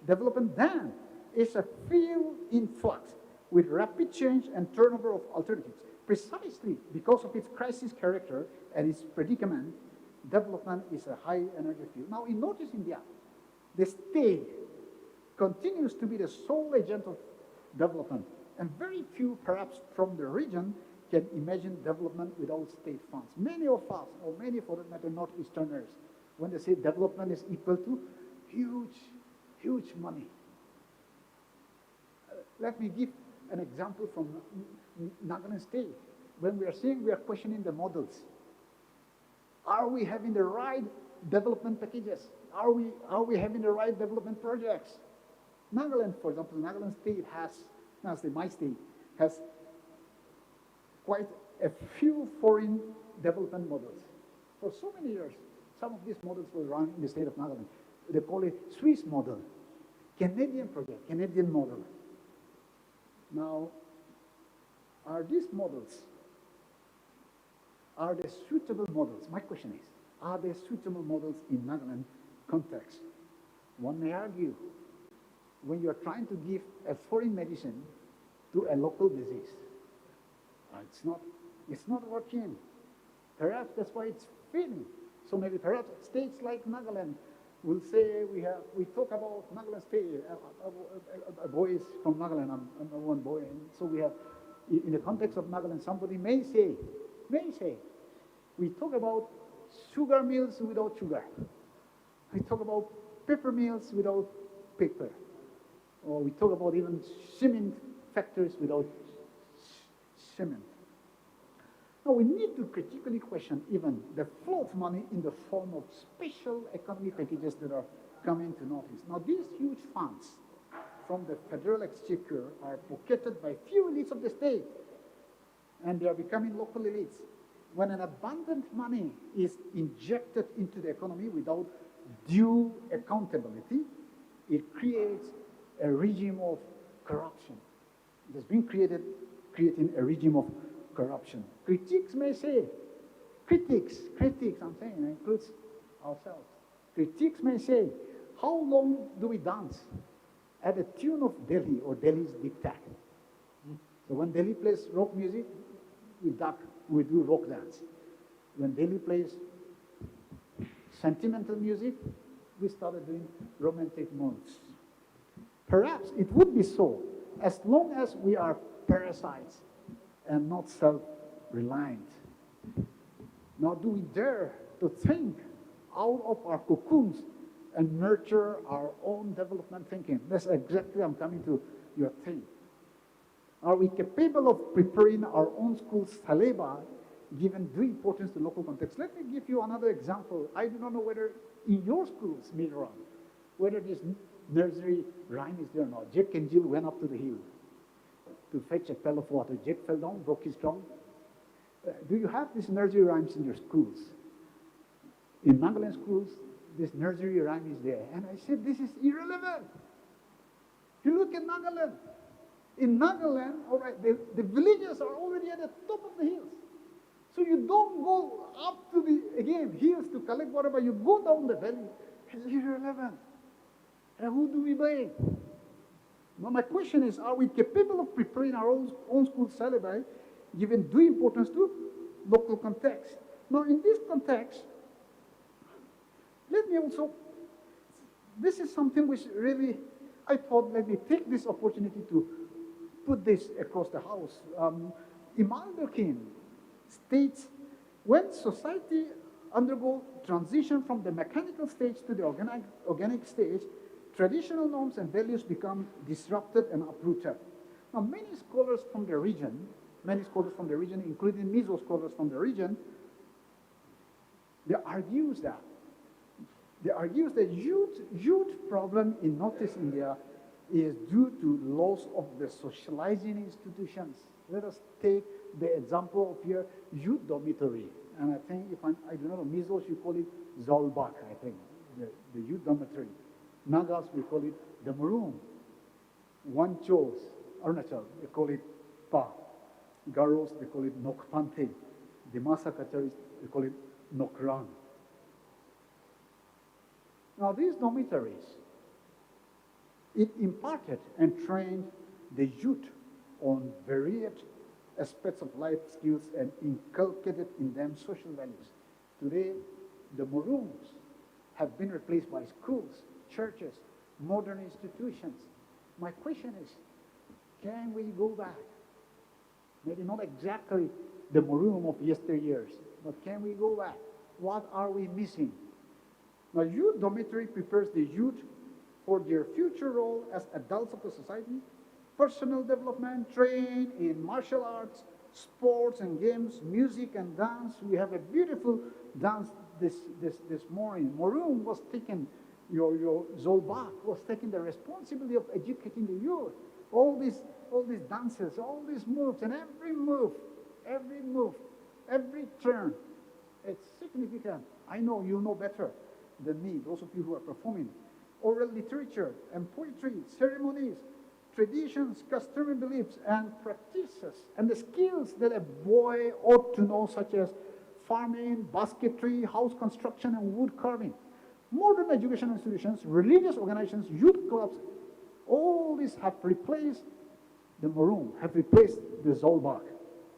Development then is a field in flux with rapid change and turnover of alternatives. Precisely because of its crisis character and its predicament, development is a high energy field. Now, in Northeast India, the state continues to be the sole agent of development. And very few, perhaps from the region, can imagine development without state funds. Many of us, or many for that matter, Northeasterners, when they say development is equal to huge, huge money. Let me give an example from Nagaland State. When we are saying we are questioning the models, are we having the right development packages? Are we having the right development projects? Nagaland, for example, Nagaland State has, my state, has quite a few foreign development models. For so many years, some of these models were run in the state of Nagaland. They call it Swiss model, Canadian project, Canadian model. Now, are these models, are they suitable models? My question is, are they suitable models in Nagaland context? One may argue, when you are trying to give a foreign medicine to a local disease, it's not working. Perhaps that's why it's failing. So maybe perhaps states like Nagaland will say we talk about Nagaland State. A boy is from Nagaland. I'm one boy, and so we have in the context of Nagaland, somebody may say, we talk about sugar mills without sugar. We talk about paper mills without paper. Or we talk about even cement factories without cement. Now we need to critically question even the flow of money in the form of special economy packages that are coming to Northeast. Now these huge funds from the federal exchequer are pocketed by few elites of the state, and they are becoming local elites. When an abundant money is injected into the economy without due accountability, it creates a regime of corruption. It has been creating a regime of corruption. Critics may say, critics, I'm saying, it includes ourselves. Critics may say, how long do we dance at the tune of Delhi or Delhi's diktat? So when Delhi plays rock music, we do rock dance. When Delhi plays sentimental music, we started doing romantic moves. Perhaps it would be so, as long as we are parasites and not self-reliant. Now, do we dare to think out of our cocoons and nurture our own development thinking? That's exactly, I'm coming to your thing. Are we capable of preparing our own school syllabus, given due importance to local context? Let me give you another example. I do not know whether in your schools, Mizoram, whether this nursery rhyme is there or not. Jack and Jill went up to the hill to fetch a pail of water. Jack fell down, broke his trunk. Do you have these nursery rhymes in your schools? In Nagaland schools, this nursery rhyme is there. And I said, this is irrelevant. You look at Nagaland. In Nagaland, all right, the villages are already at the top of the hills. So you don't go up to the, again, hills to collect water, but you go down the valley. It's irrelevant. And who do we blame? Now my question is, are we capable of preparing our own school syllabi, given due importance to local context? Now in this context, let me also, this is something which really, I thought, let me take this opportunity to put this across the house. Imam Durkheim states, when society undergo transition from the mechanical stage to the organic stage, traditional norms and values become disrupted and uprooted. Now, many scholars from the region, including Mizo scholars from the region, they argues that huge problem in Northeast India is due to loss of the socializing institutions. Let us take the example of your youth dormitory. And I think, I do not know, Mizos, you call it Zolbak, I think, the youth dormitory. Nagas, we call it the Maroon. Wanchos, Arunachal, they call it Pa. Garos, they call it Nokpante. Dimasa Kacharis, they call it Nokrang. Now these dormitories, it imparted and trained the youth on varied aspects of life skills and inculcated in them social values. Today, the Maroons have been replaced by schools, churches, modern institutions. My question is, Can we go back? Maybe not exactly the Morum of yesteryears, but can we go back? What are we missing? Now, youth dormitory prepares the youth for their future role as adults of the society, personal development, train in martial arts, sports and games, music and dance. We have a beautiful dance this morning. Morum was taken, your Zolbak was taking the responsibility of educating the youth. All these dances, all these moves, and every move, every turn, it's significant. I know you know better than me, those of you who are performing. Oral literature and poetry, ceremonies, traditions, customary beliefs, and practices, and the skills that a boy ought to know, such as farming, basketry, house construction, and wood carving. Modern educational institutions, religious organizations, youth clubs, all these have replaced the Morum, have replaced the Zolbak,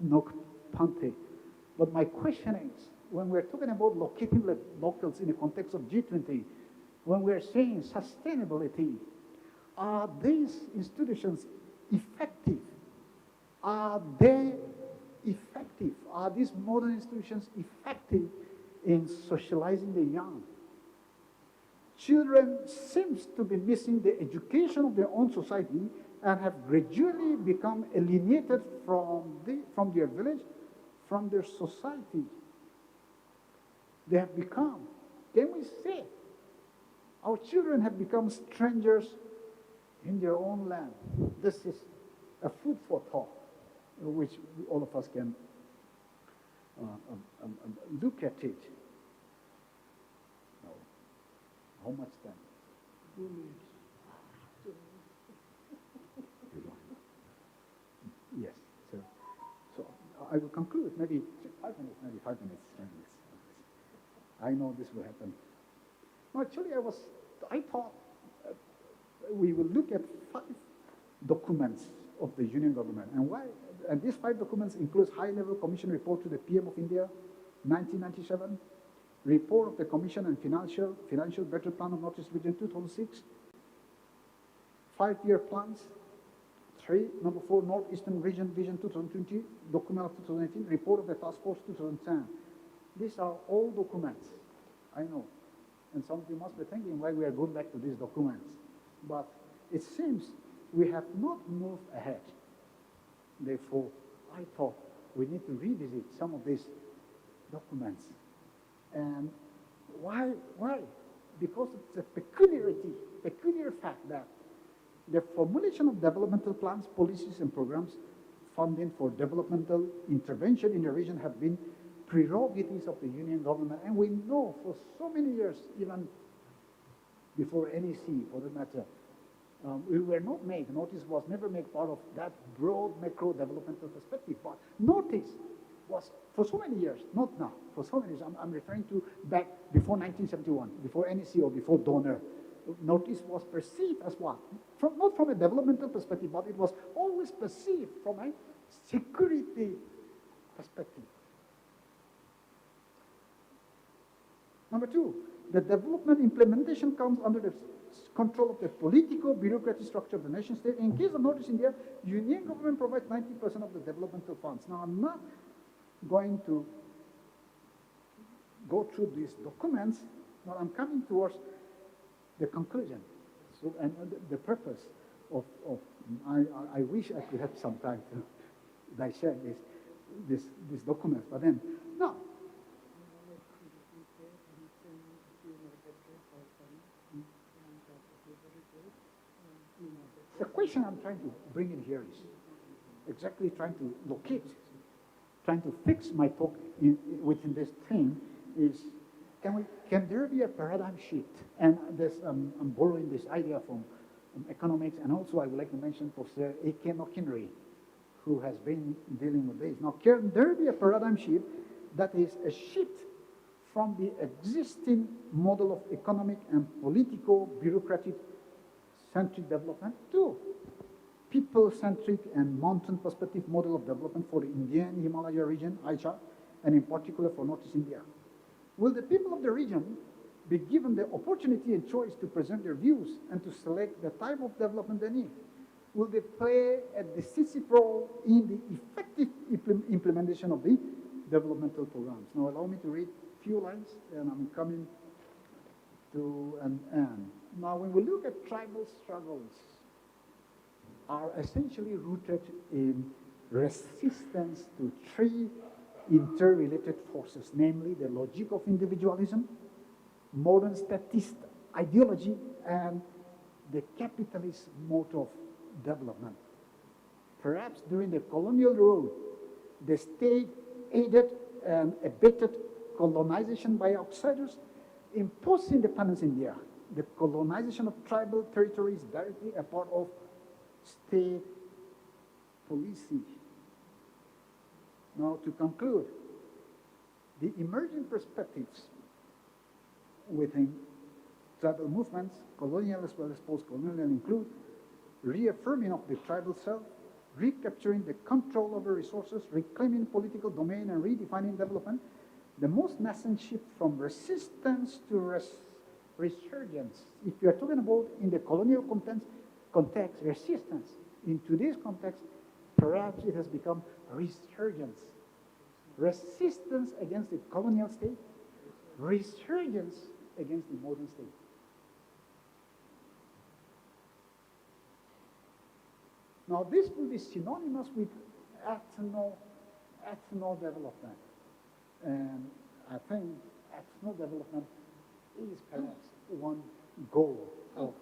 Nok Pante. But my question is, when we're talking about locating locals in the context of G20, when we're saying sustainability, are these institutions effective? Are they effective? Are these modern institutions effective in socializing the young? Children seems to be missing the education of their own society and have gradually become alienated from their village, from their society. They have become, can we say, our children have become strangers in their own land. This is a food for thought, which all of us can look at it. Now, how much time? 2 minutes. Yes. So I will conclude. Maybe 5 minutes. Maybe 5 minutes. 10 minutes. I know this will happen. No, actually, I thought we will look at 5 documents of the Union government. And why? And these 5 documents include high-level commission report to the PM of India, 1997, report of the Commission on Financial Better Plan of Northeast Region, 2006, 5-year plans, number 4, Northeastern Region Vision 2020, document of 2018, report of the Task Force 2010. These are all documents, I know. And some of you must be thinking why we are going back to these documents. But it seems we have not moved ahead. Therefore, I thought we need to revisit some of these documents. And why? Because it's a peculiar fact that the formulation of developmental plans, policies, and programs, funding for developmental intervention in the region have been prerogatives of the Union government. And we know for so many years, even before NEC, for that matter, we were not made, Notice was never made part of that broad macro developmental perspective. But Notice was, for so many years, not now, for so many years, I'm referring to back before 1971, before NEC or before Donor, Notice was perceived as what? Not from a developmental perspective, but it was always perceived from a security perspective. Number 2, the development implementation comes under the control of the political bureaucratic structure of the nation state. In case of Northeast India, Union government provides 90% of the developmental funds. Now, I'm not going to go through these documents, but I'm coming towards the conclusion. So, and the purpose of I wish I could have some time to dissect these documents, but then, no. The question I'm trying to bring in here is exactly trying to locate, trying to fix my talk within this theme is, can there be a paradigm shift? And this, I'm borrowing this idea from economics, and also I would like to mention Professor A.K. McKinley, who has been dealing with this. Now, can there be a paradigm shift that is a shift from the existing model of economic and political bureaucratic centric development to people-centric and mountain perspective model of development for the Indian Himalaya region, Aicha, and in particular for Northeast India? Will the people of the region be given the opportunity and choice to present their views and to select the type of development they need? will they play a decisive role in the effective implementation of the developmental programs. Now allow me to read a few lines, and I'm coming to an end. Now when we look at tribal struggles, are essentially rooted in resistance to three interrelated forces, namely the logic of individualism, modern statist ideology, and the capitalist mode of development. Perhaps during the colonial rule, the state aided and abetted colonization by outsiders, imposed independence in India. The colonization of tribal territory is directly a part of state policy. Now, to conclude, the emerging perspectives within tribal movements, colonial as well as post-colonial, include reaffirming of the tribal self, recapturing the control over resources, reclaiming political domain, and redefining development. The most nascent shift from resistance to resurgence. If you are talking about in the colonial context, resistance, in today's context, perhaps it has become resurgence. Resistance against the colonial state, resurgence against the modern state. Now, this will be synonymous with ethno development. And I think ethno development is perhaps one goal of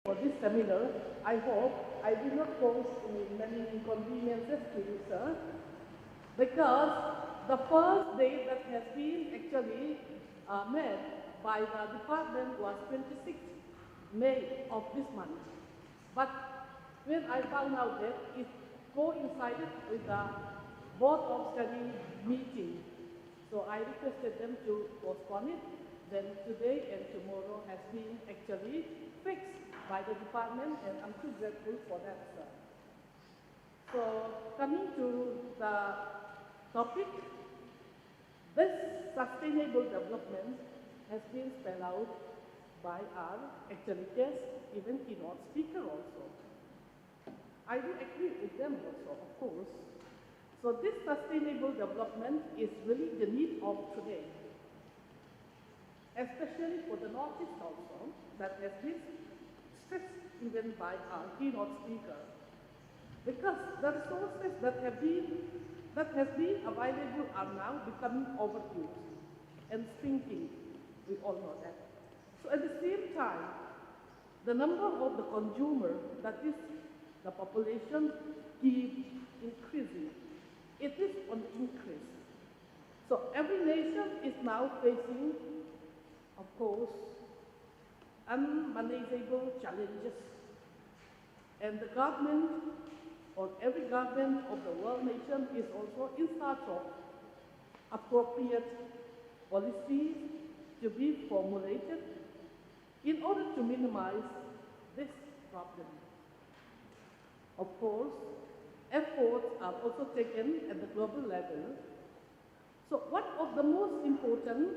For this seminar, I hope I will not cause many inconveniences to you, sir, because the first day that has been actually made by the department was 26th May of this month. But when I found out that it coincided with the Board of Study meeting, so I requested them to postpone it. Then today and tomorrow has been actually fixed by the department, and I'm too grateful for that, sir. So coming to the topic, this sustainable development has been spelled out by our actually guest, even keynote speaker also. I do agree with them also, of course. So this sustainable development is really the need of today, especially for the Northeast also, that has been stressed even by our keynote speaker. Because the resources that has been available are now becoming overused and shrinking. We all know that. So at the same time, the number of the consumer, that is the population, keeps increasing. It is on the increase. So every nation is now facing, of course, unmanageable challenges. And the government, or every government of the world nation, is also in search of appropriate policies to be formulated in order to minimize this problem. Of course, efforts are also taken at the global level. So one of the most important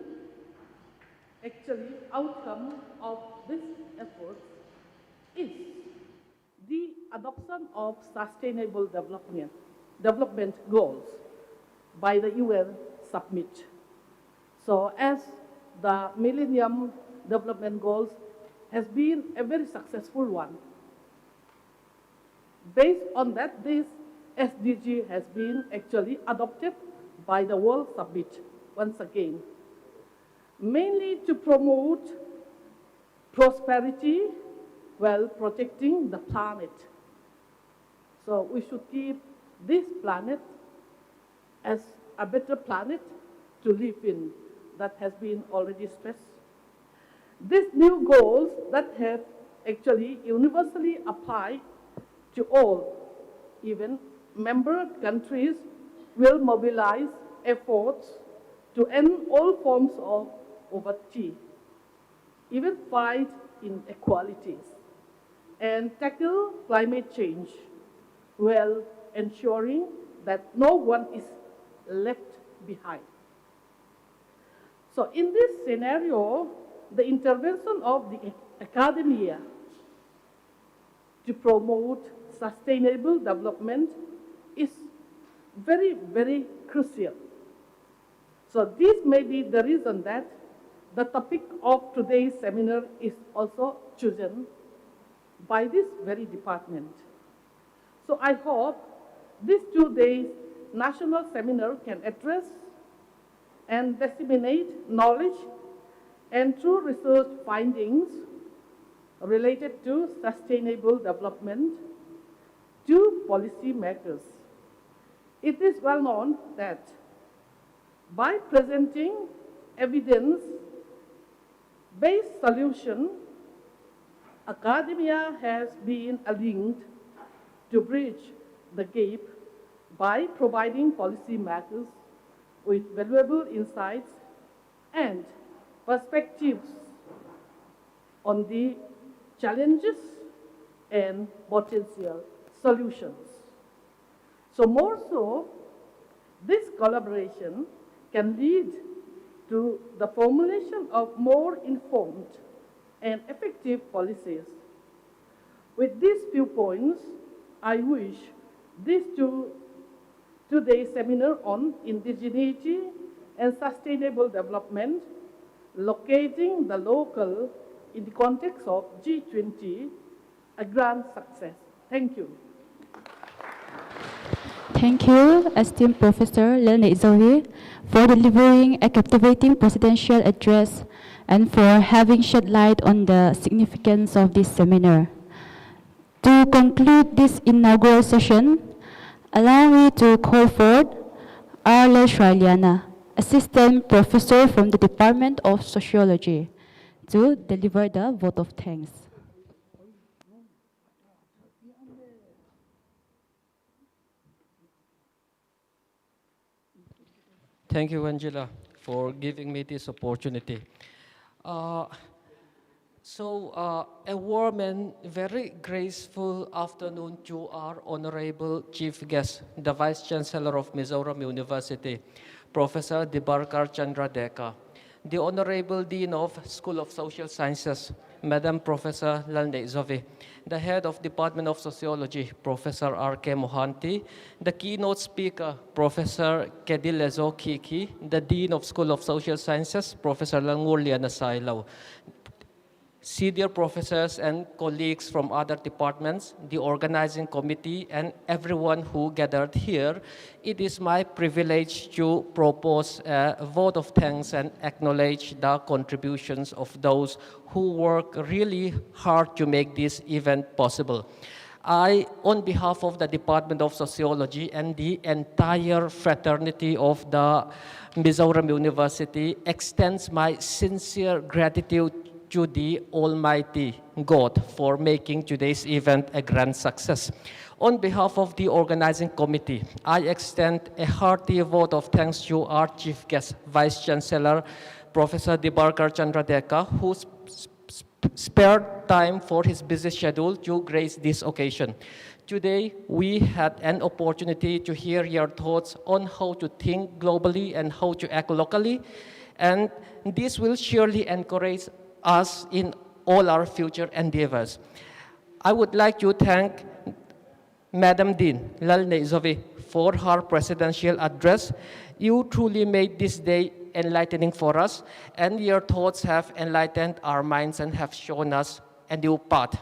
actually outcome of this effort is the adoption of sustainable development goals by the UN Summit. So as the Millennium Development Goals has been a very successful one. Based on that, this SDG has been actually adopted by the World Summit once again, mainly to promote prosperity while protecting the planet. So we should keep this planet as a better planet to live in, that has been already stressed. These new goals that have actually universally applied to all, even member countries, will mobilize efforts to end all forms of poverty, even fight inequalities, and tackle climate change, while ensuring that no one is left behind. So in this scenario, the intervention of the academia to promote sustainable development is very, very crucial. So this may be the reason that the topic of today's seminar is also chosen by this very department. So I hope this 2 days national seminar can address and disseminate knowledge and true research findings related to sustainable development to policymakers. It is well known that by presenting evidence-based solution, academia has been linked to bridge the gap by providing policymakers with valuable insights and perspectives on the challenges and potential solutions. So more so, this collaboration can lead to the formulation of more informed and effective policies. With these few points, I wish this two-day seminar on indigeneity and sustainable development, locating the local in the context of G20, a grand success. Thank you. Thank you, esteemed Professor Leonard Zoe, for delivering a captivating presidential address and for having shed light on the significance of this seminar. To conclude this inaugural session, allow me to call forward Arle Shraliana, Assistant Professor from the Department of Sociology, to deliver the vote of thanks. Thank you, Angela, for giving me this opportunity. Uh, a warm and very graceful afternoon to our honorable chief guest, the Vice Chancellor of Mizoram University, Professor Dibarkar Chandra Deka, the Honorable Dean of School of Social Sciences, Madam Professor Lalne Zovi, the Head of Department of Sociology, Professor R.K. Mohanty, the keynote speaker, Professor Kedilezo Kiki, the Dean of School of Social Sciences, Professor Langurlia Nasailaw, senior professors and colleagues from other departments, the organizing committee, and everyone who gathered here, it is my privilege to propose a vote of thanks and acknowledge the contributions of those who work really hard to make this event possible. I, on behalf of the Department of Sociology and the entire fraternity of the Mizoram University, extends my sincere gratitude to the Almighty God for making today's event a grand success. On behalf of the organizing committee, I extend a hearty vote of thanks to our chief guest, Vice Chancellor, Professor Dibarkar Chandra Deka, who spared time for his busy schedule to grace this occasion. Today, we had an opportunity to hear your thoughts on how to think globally and how to act locally, and this will surely encourage us in all our future endeavors. I would like to thank Madam Dean Lalne Zovi for her presidential address. You truly made this day enlightening for us, and your thoughts have enlightened our minds and have shown us a new path.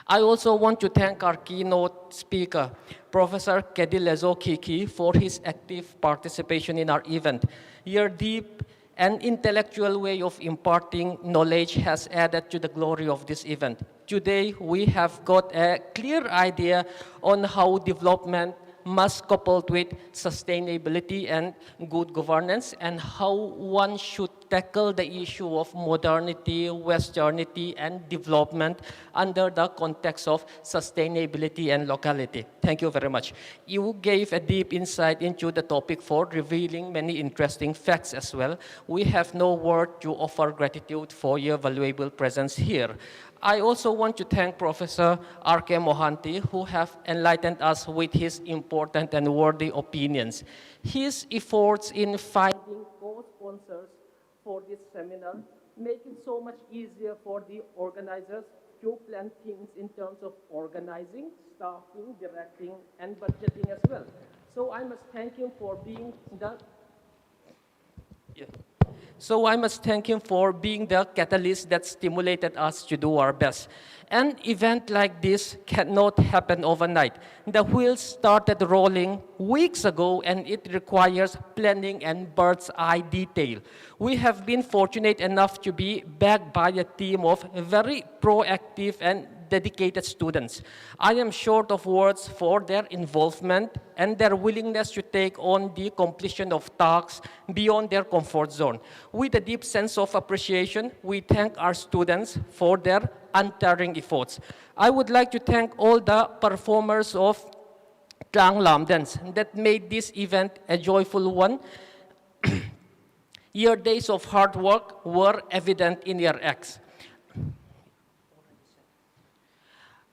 I also want to thank our keynote speaker, Professor Kedilezo Kiki, for his active participation in our event. Your deep and intellectual way of imparting knowledge has added to the glory of this event. Today, we have got a clear idea on how development must coupled with sustainability and good governance, and how one should tackle the issue of modernity, westernity, and development under the context of sustainability and locality. Thank you very much. You gave a deep insight into the topic for revealing many interesting facts as well. We have no word to offer gratitude for your valuable presence here. I also want to thank Professor R.K. Mohanty, who have enlightened us with his important and worthy opinions. His efforts in finding co-sponsors for this seminar make it so much easier for the organizers to plan things in terms of organizing, staffing, directing, and budgeting as well. So I must thank him for being the catalyst that stimulated us to do our best. An event like this cannot happen overnight. The wheels started rolling weeks ago, and it requires planning and bird's eye detail. We have been fortunate enough to be backed by a team of very proactive and dedicated students. I am short of words for their involvement and their willingness to take on the completion of tasks beyond their comfort zone. With a deep sense of appreciation, we thank our students for their untiring efforts. I would like to thank all the performers of Trang Lam Dance that made this event a joyful one. Your days of hard work were evident in your acts.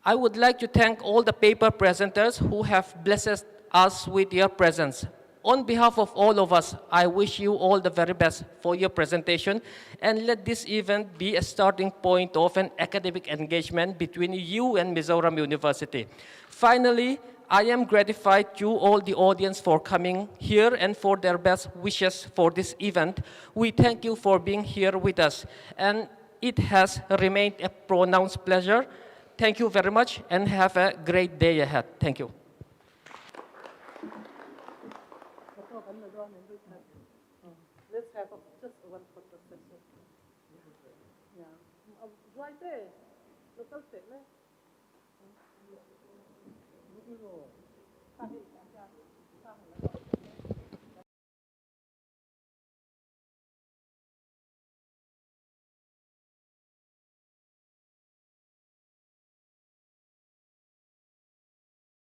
I would like to thank all the paper presenters who have blessed us with your presence. On behalf of all of us, I wish you all the very best for your presentation, and let this event be a starting point of an academic engagement between you and Mizoram University. Finally, I am gratified to all the audience for coming here and for their best wishes for this event. We thank you for being here with us, and it has remained a pronounced pleasure. Thank you very much, and have a great day ahead. Thank you. Let's have just one photo session. Yeah. Right there. Local statement. euro.